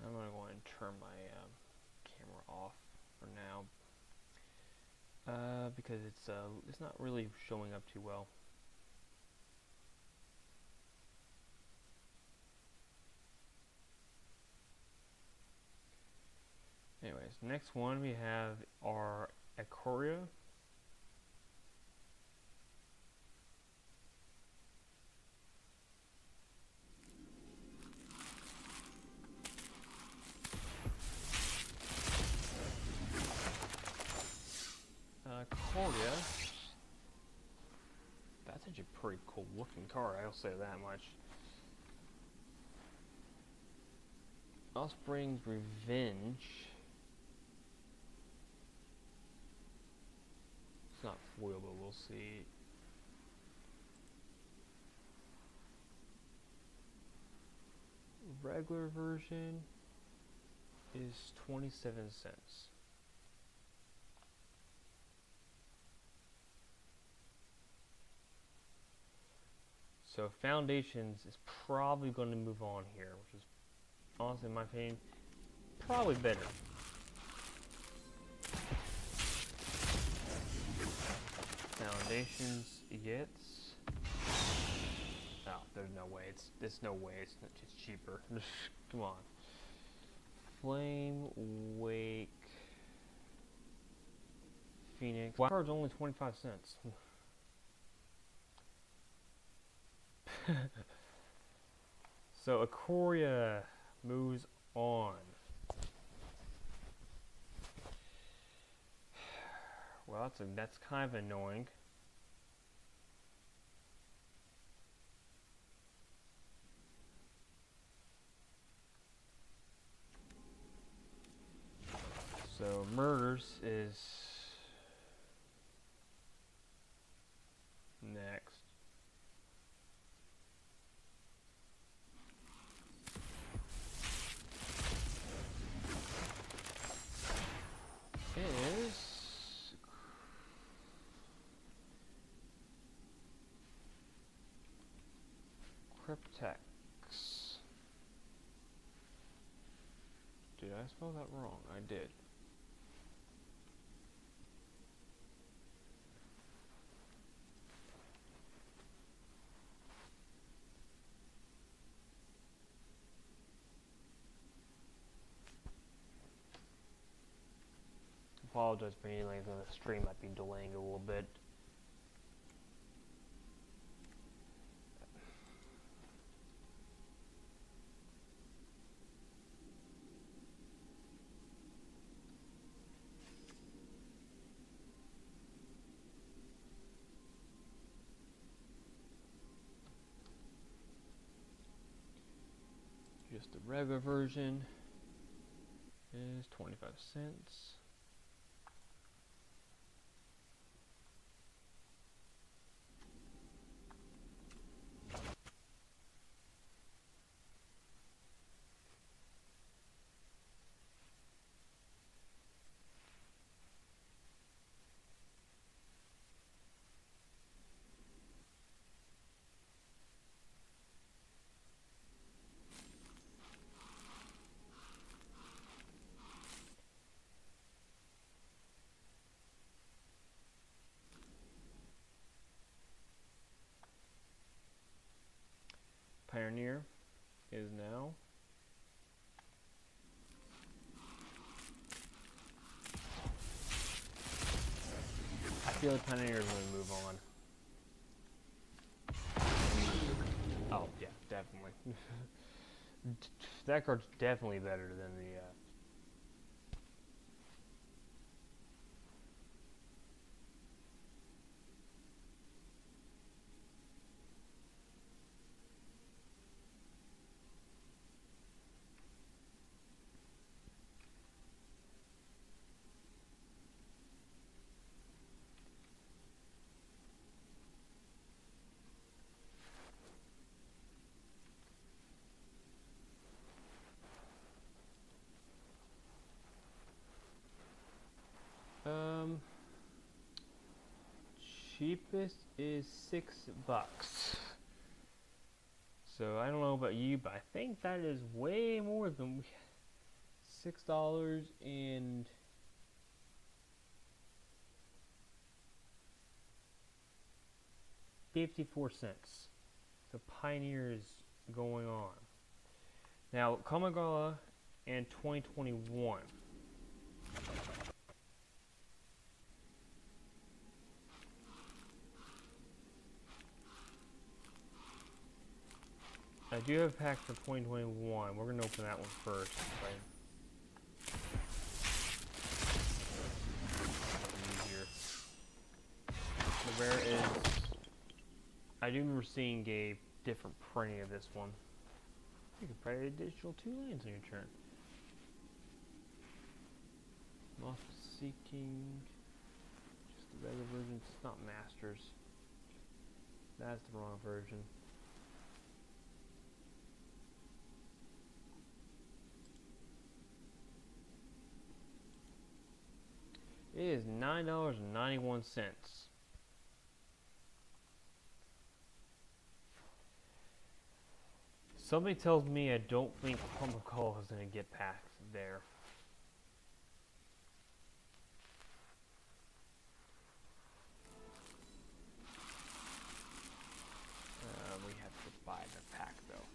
S1: I'm going to go ahead and turn my camera off for now because it's not really showing up too well. Anyways, next one we have our Ikoria. Ikoria. That's actually a pretty cool looking card, I'll say that much. Offspring's Revenge. It's not foil, but we'll see. Regular version is 27 cents. So Foundations is probably going to move on here, which is honestly, in my opinion, probably better. Foundations gets. Oh, there's no way. It's no way. It's cheaper. Come on. Flame, Wake, Phoenix. Wild card's only 25 cents. So Ikoria moves on. Well, that's kind of annoying. So Murders is next. Is Cryptex. Did I spell that wrong? I did. Apologize for any length of the stream might be delaying a little bit. Just the regular version is 25 cents. Pioneer is now feel like Pioneers when we move on. Oh, yeah, definitely. That card's definitely better than the, cheapest is $6. So I don't know about you, but I think that is way more than $6 and 54 cents. So Pioneer is going on. Now Kamigawa and 2021. I do have a pack for 2021. We're gonna open that one first. Easier. The rare is. I do remember seeing a different printing of this one. You can play additional 2 lands on your turn. Moth Seeking. Just the regular version. It's not Masters. That's the wrong version. It is $9.91. Something tells me I don't think Call is going to get past there. We have to buy the pack though.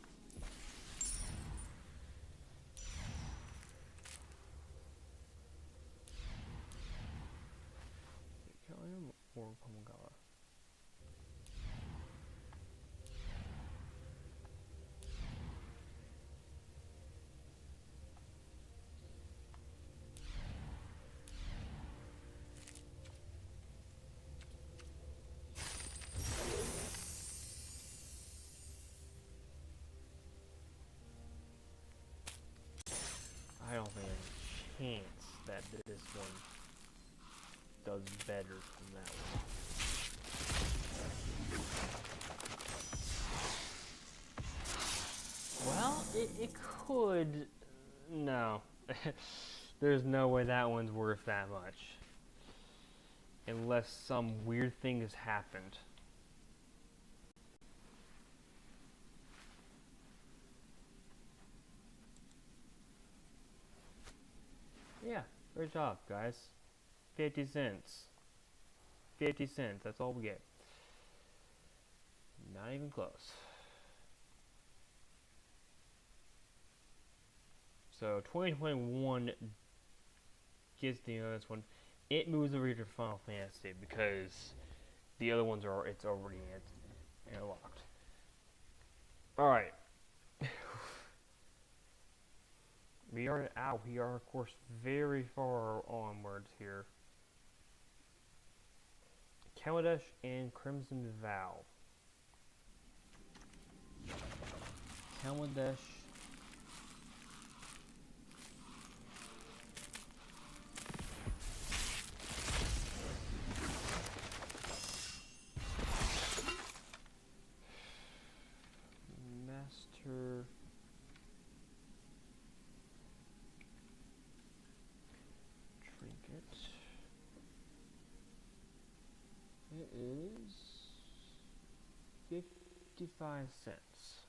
S1: Killian or Kamigawa? I don't think there's a chance that this one does better than that one. Well, it could. No. There's no way that one's worth that much. Unless some weird thing has happened. Yeah, great job, guys. 50 cents. 50 cents, that's all we get. Not even close. So 2021 gets the other one. It moves over to Final Fantasy because the other ones are it's already locked. All right. We are out. We are, of course, very far onwards here. Kaladesh and Crimson Vow. Kaladesh. Master. Trinket. It is 55 cents.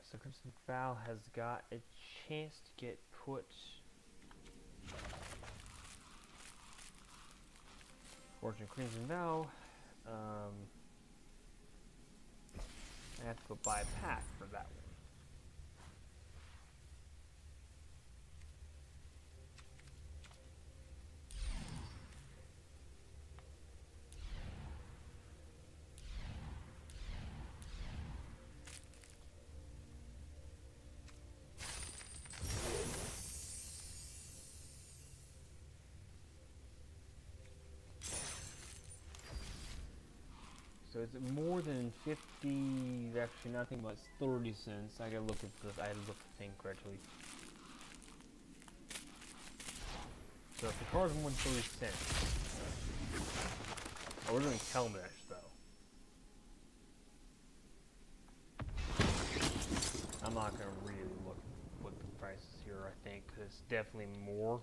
S1: So Crimson Vow has got a chance to get put Fortune Crimson Vow. I have to go buy a pack for that one. it's more than 50, actually nothing but 30 cents. I gotta look at this, I had to look at the thing correctly. So if the card's more than 30 cents, oh, we're doing Kelmesh though. I'm not gonna really look at what the price is here, I think, because it's definitely more.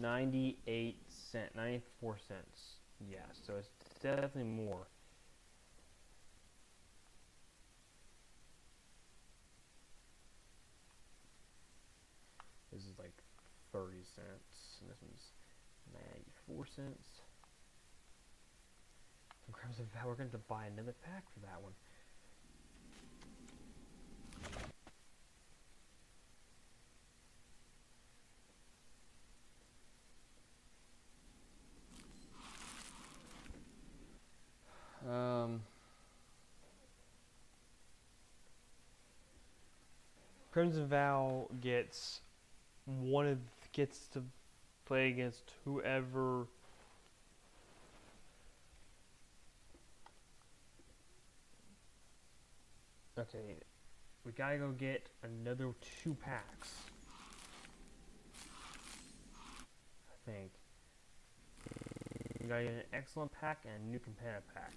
S1: $0.98, 94 cents. Yeah, so it's definitely more. This is like 30 cents, and this one's 94 cents. From Crimson Vow, we're going to buy another pack for that one. Crimson Vow gets to play against whoever. Okay, we gotta go get another 2 packs. I think we gotta get an excellent pack and a new companion pack.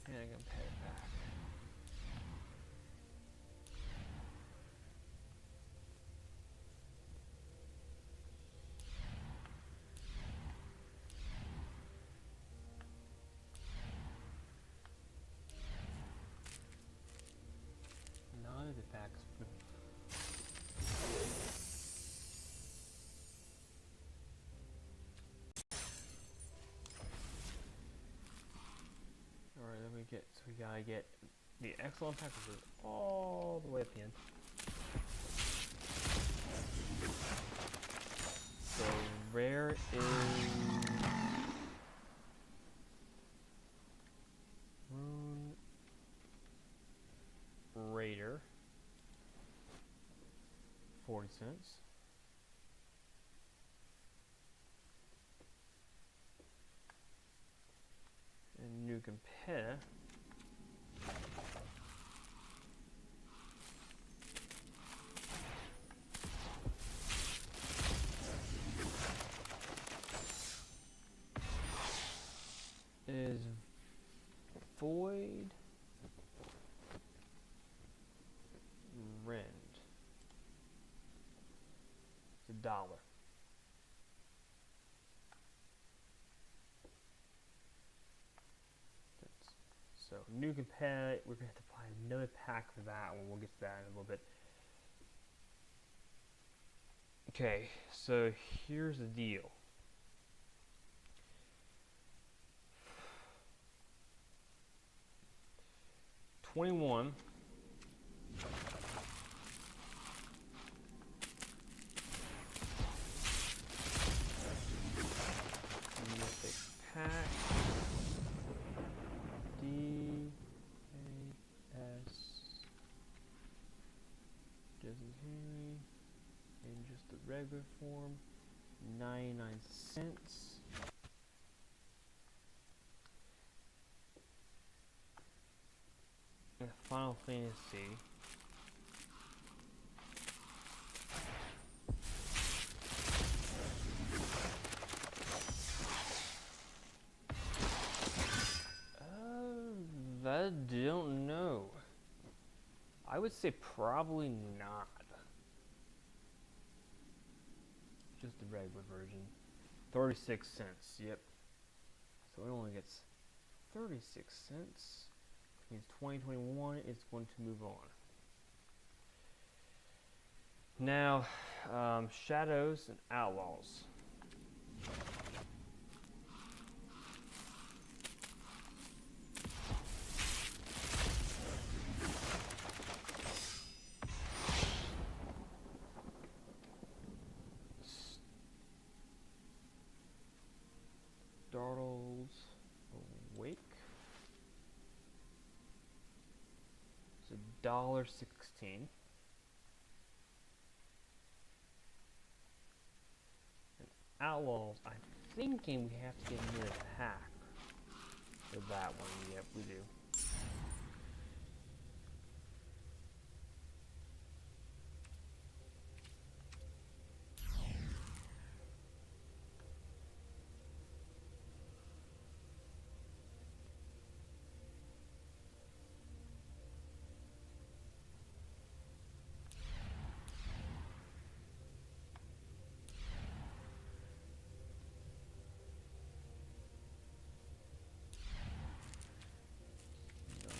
S1: And I'm gonna pay it back. None of the packs. Alright, then we gotta get the excellent pack, which is all the way at the end. So rare is Rune Raider, 40 cents. And new compare. Is Void Rend. It's $1. So new compare, we're gonna have to buy another pack for that one. We'll get to that in a little bit. Okay, so here's the deal. $21. Mythic pack. D A S. Doesn't carry. In just the regular form. 99 cents. Final Fantasy. I don't know. I would say probably not. just the regular version. 36 cents, yep. So it only gets 36 cents. Means 2021 is going to move on. Now, Shadows and Outlaws. Startles Awake. It's $1.16. And Outlaws, I'm thinking we have to get another pack for that one. Yep, we do.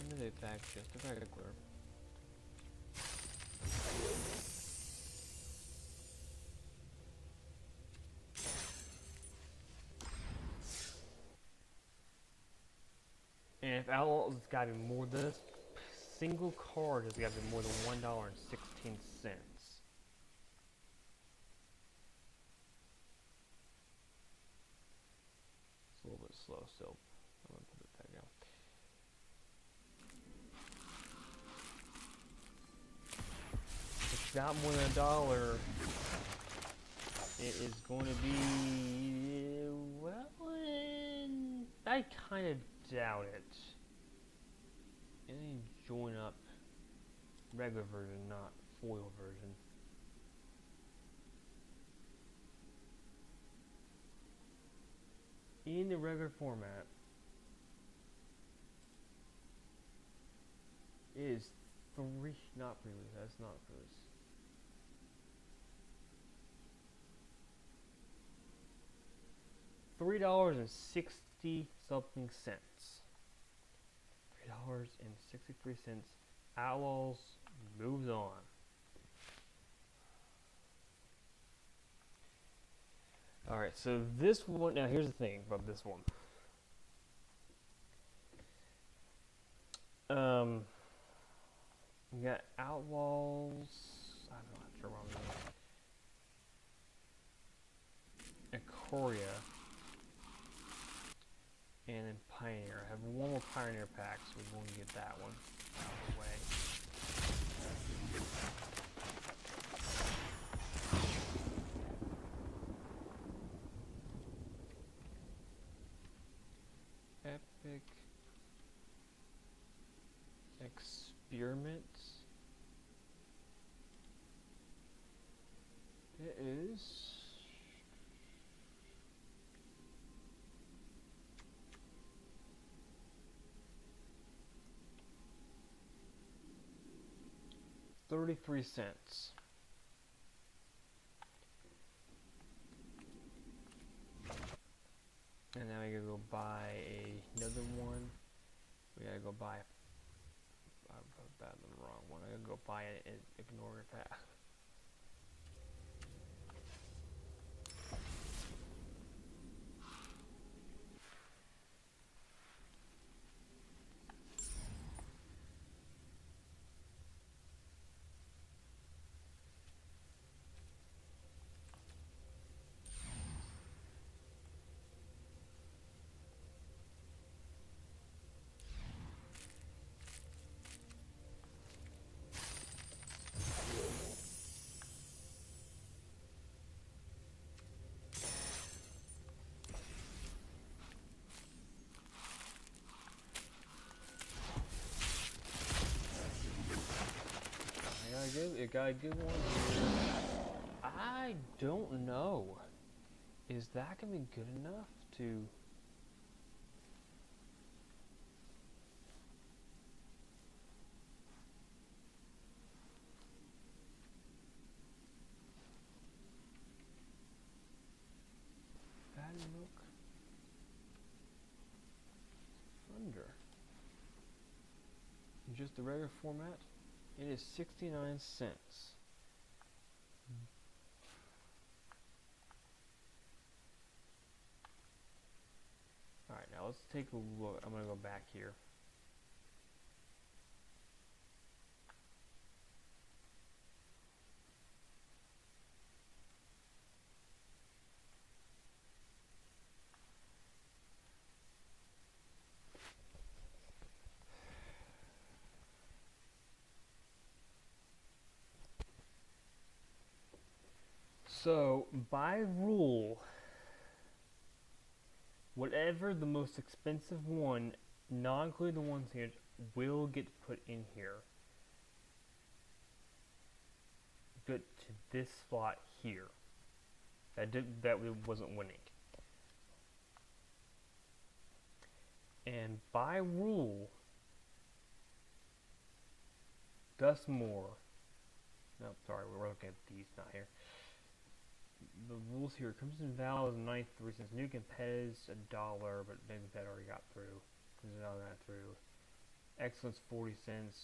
S1: Another pack, just a regular. And if Outlaws has got to be more than this single card has got to be more than $1.16. It's a little bit slow still. I'm gonna put it back out. If it's not more than $1, it is going to be, well, I kind of doubt it. And then join up regular version, not foil version. In the regular format, it is not pre-release, that's not pre-release. $3.60 something cents. $3.63. Outlaws moves on. Alright, so this one, now here's the thing about this one. We got Outlaws, I'm not sure what I'm doing. Ikoria. And then Pioneer. I have one more Pioneer pack, so we're going to get that one out of the way. Epic Experiment. It is $0.33. And now we gotta go buy another one. We gotta go buy. I put that in the wrong one. I gotta go buy it and ignore your path. It got a good one here. I don't know. Is that gonna be good enough to? just the regular format, it is 69 cents. Alright, now let's take a look. I'm going to go back here. So, by rule, whatever the most expensive one, not including the ones here, will get put in here. But to this slot here. That wasn't winning. And by rule, Gus Moore. No, sorry, we're looking at these, not here. The rules here: Crimson Val is 93 cents. Nuke and Pez $1, but Nuke and Pez already got through. Crimson Val got through. Excellence 40 cents.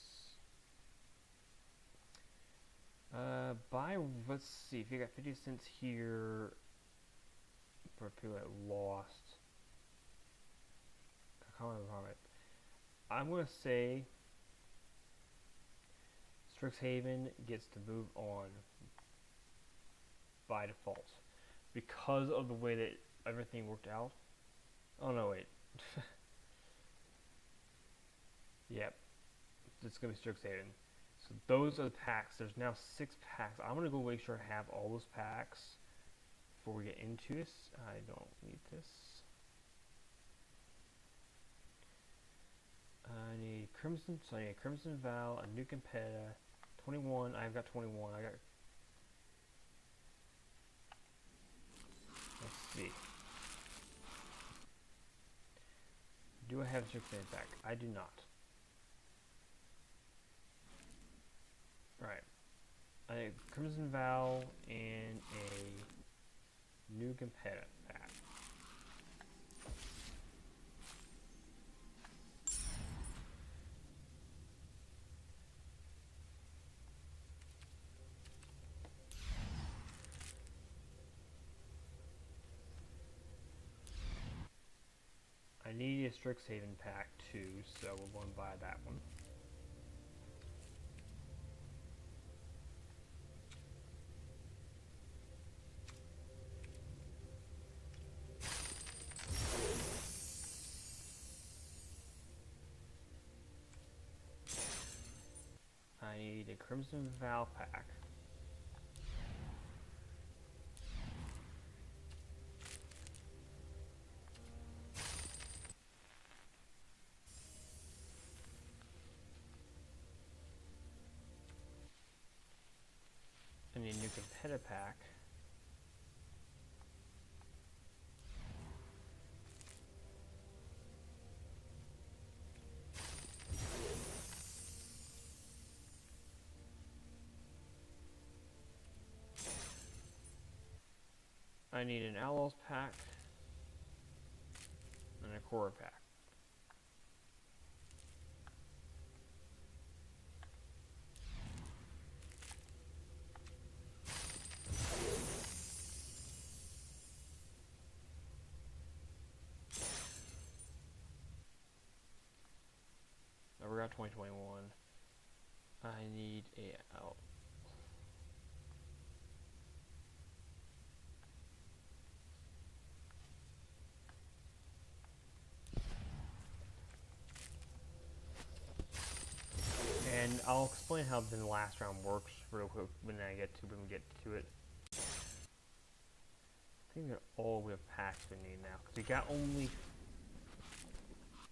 S1: Let's see if you got 50 cents here for people that lost. I'm gonna say Strixhaven gets to move on by default because of the way that everything worked out. Oh no, wait. Yep, it's gonna be Strixhaven. So those are the packs. There's now 6 packs. I'm gonna go make sure I have all those packs before we get into this. I don't need this. I need Crimson. So I need Crimson Val, a Nuke and Peta, 21. I've got 21. I got. Let's see. Do I have a Strixhaven pack? I do not. Alright. I need Crimson Val and a Nuke and Peta pack. I need a Strixhaven pack too, so we're going to buy that one. I need a Crimson Val pack. I need a Nuke and Peta pack. I need an Outlaws pack and a Core pack. I forgot 2021. I need a out. And I'll explain how the last round works real quick when we get to it. I think they're all we have packs we need now, because we got only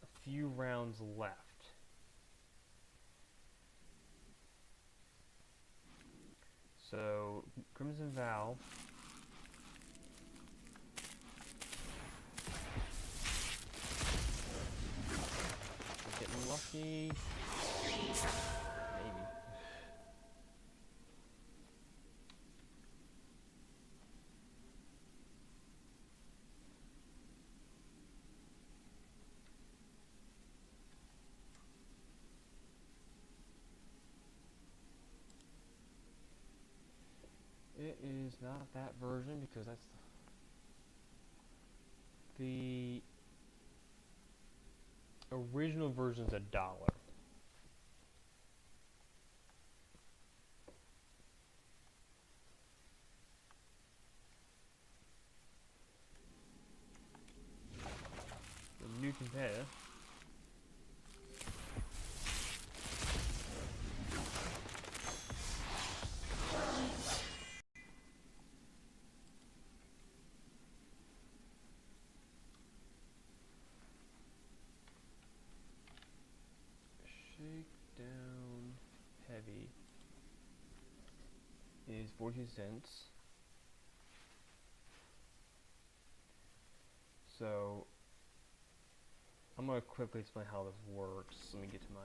S1: a few rounds left. So, Crimson Val. Getting lucky. Maybe. is not that version because that's the original version's $1. The new competitor. Shakedown Heavy is 42 cents. So I'm going to quickly explain how this works. Let me get to my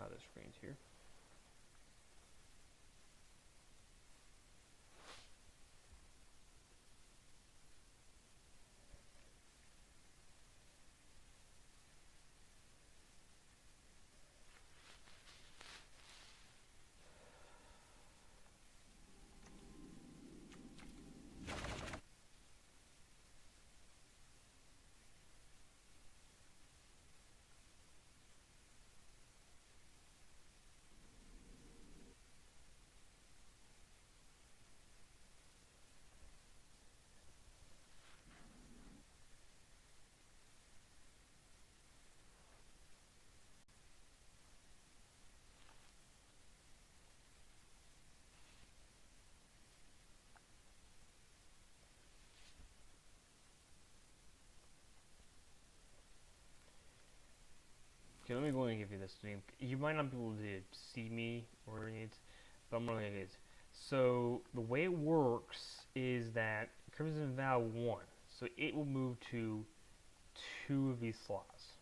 S1: other screens here. Okay, let me go ahead and give you this name. You might not be able to see me or anything, but I'm going to get it. So the way it works is that Crimson Vow 1, so it will move to 2 of these slots.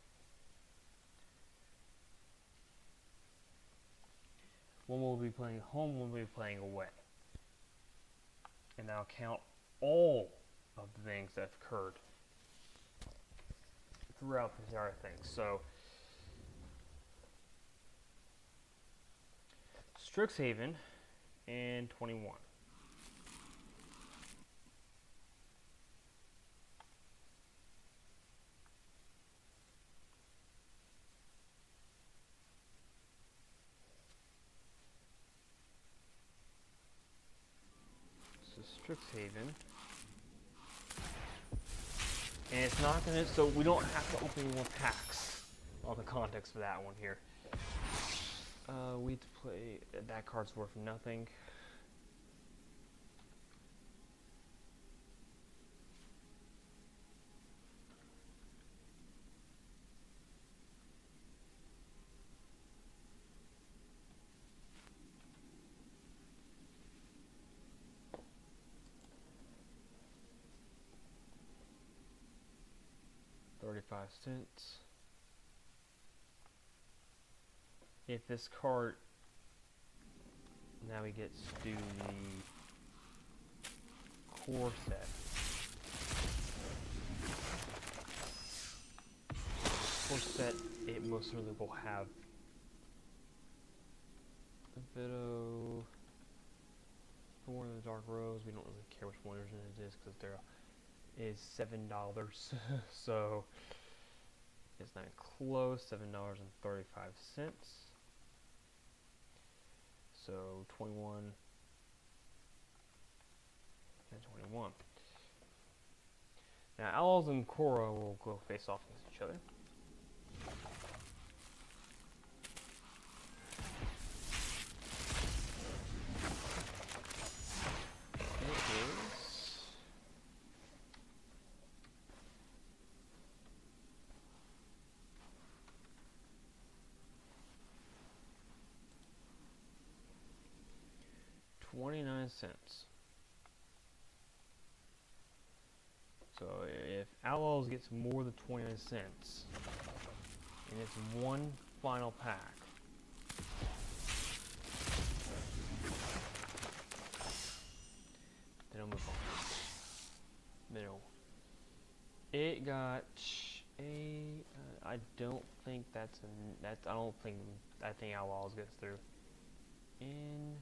S1: One will be playing at home, one will be playing away. And I'll count all of the things that have occurred throughout the entire thing. So Strixhaven and 21. So Strixhaven. And it's not gonna, so we don't have to open more packs on the context for that one here. We have to play, that card's worth nothing. $0.35. If this card, now we get to do the core set. Core set, it most certainly will have a bit of Thorn of the Dark Rose. We don't really care which one version it is because there is $7. So it's not close. $7.35. So 21 and 21. Now Owls and Korra will go face off against each other. It is $0.29. So if Outlaws gets more than 29 cents, and it's one final pack, then I'll move on. Middle. It got got a. I don't think that's I don't think. I think Outlaws gets through. In.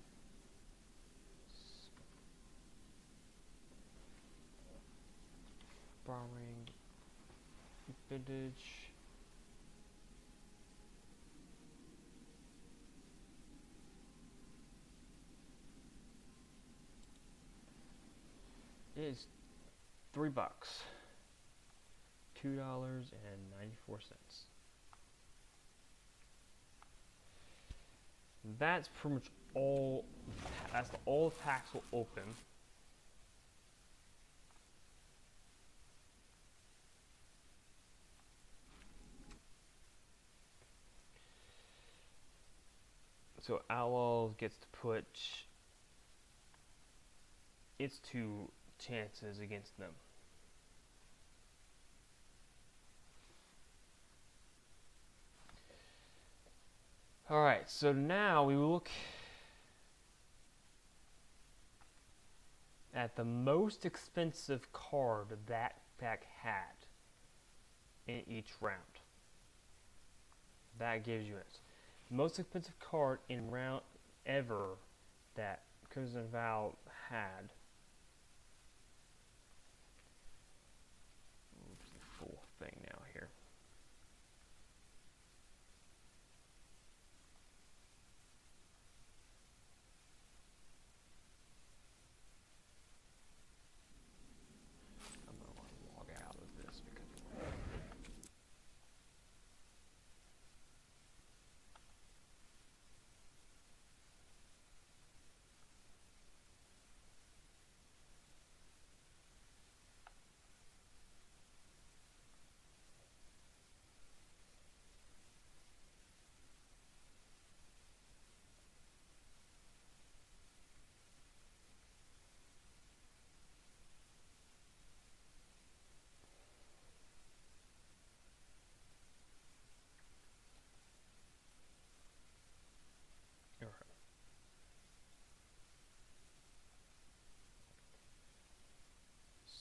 S1: Borrowing. Vintage. It is $3. $2.94. That's pretty much all. That's all the packs will open. So Outlaws gets to put its 2 chances against them. Alright, so now we look at the most expensive card that pack had in each round. That gives you it. Most expensive card in round ever that Crimson Vow had. Oops, the full thing now here. I'm going to log out of this because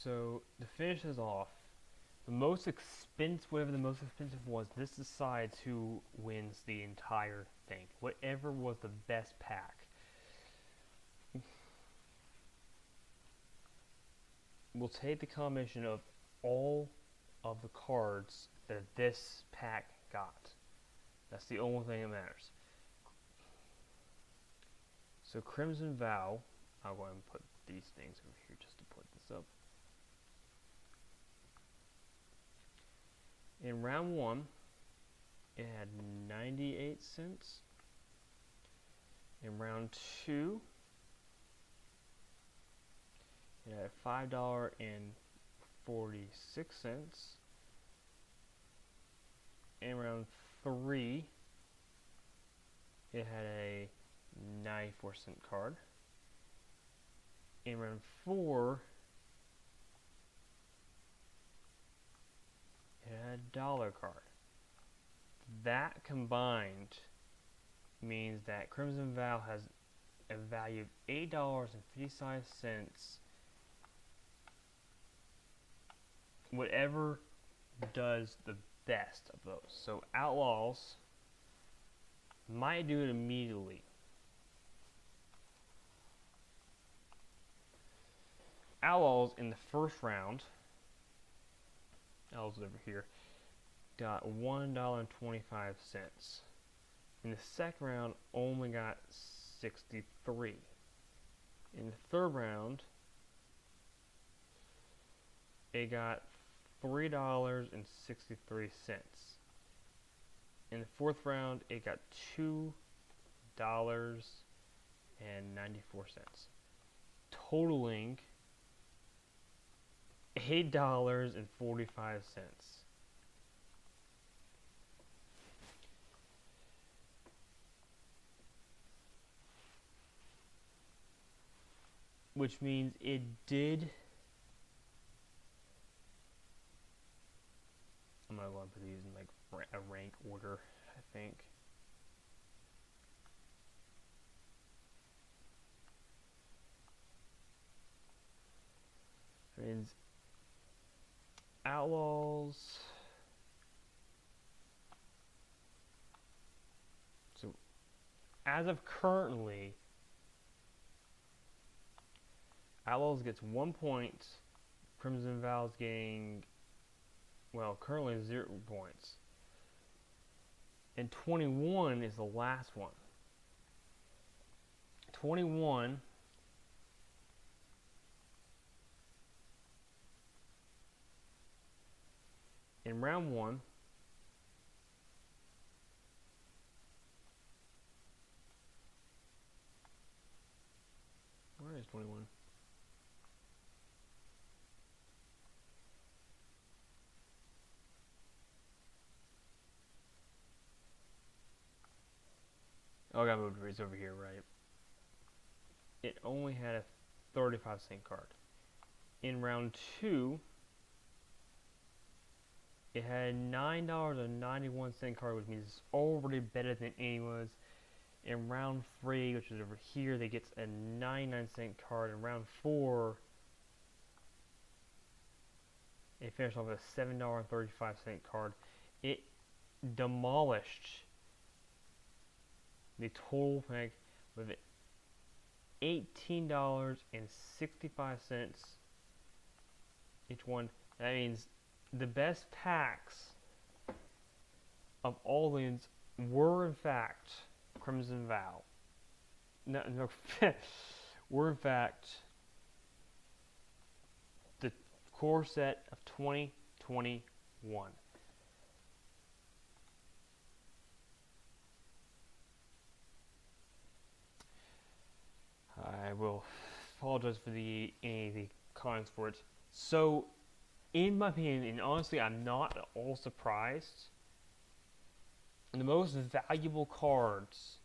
S1: so to finish this off, the most expensive, whatever the most expensive was, this decides who wins the entire thing. Whatever was the best pack. We'll take the combination of all of the cards that this pack got. That's the only thing that matters. So Crimson Vow, I'll go ahead and put these things over here just to put this up. In round 1, it had 98 cents. In round 2, it had $5.46. In round 3, it had a 94-cent card. In round 4, it had a dollar card. That combined means that Crimson Vow has a value of $8.55. Whatever does the best of those. So Outlaws might do it immediately. Outlaws in the first round, Outlaws over here, got $1.25. In the second round, only got 63. In the third round, it got $3.63. In the fourth round, it got $2.94, totaling $8.45. Which means it did. I'm gonna go and put these in like a rank order, I think. That means Outlaws. So, as of currently, Outlaws gets 1 point. Crimson Vow's getting, well, currently 0 points. And 21 is the last one. 21 in round 1 where is 21? Oh, I got moved. It's over here, right? It only had a 35-cent card. In round 2, it had $9.91 card, which means it's already better than anyone's. In round 3, which is over here, they get a 99-cent card. In round 4, it finished off with a $7.35 card. It demolished the total pack with $18.65 each one. That means the best packs of all lands were in fact Crimson Vow. No, were in fact the core set of 2021. I will apologize for any of the comments for it. So, in my opinion, and honestly, I'm not at all surprised, the most valuable cards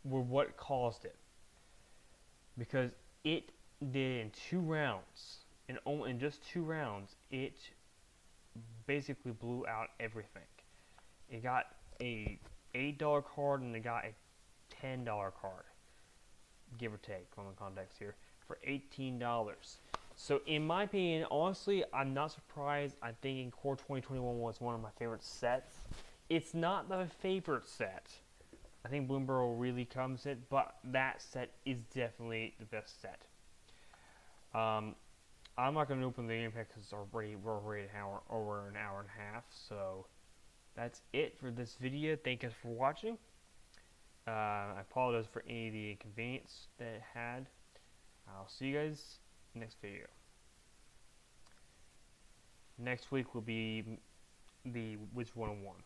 S1: were what caused it. Because it did in 2 rounds, in just 2 rounds, it basically blew out everything. It got a $8 card and it got a $10 card, give or take on the context here, for $18. So in my opinion, honestly, I'm not surprised. I think in Core 2021 was one of my favorite sets. It's not my favorite set. I think Bloomburrow really comes it, but that set is definitely the best set. I'm not going to open the game pack because we're already over an hour and a half. So that's it for this video. Thank you for watching. I apologize for any of the inconvenience that it had. I'll see you guys next video. Next week will be the Wizard 101.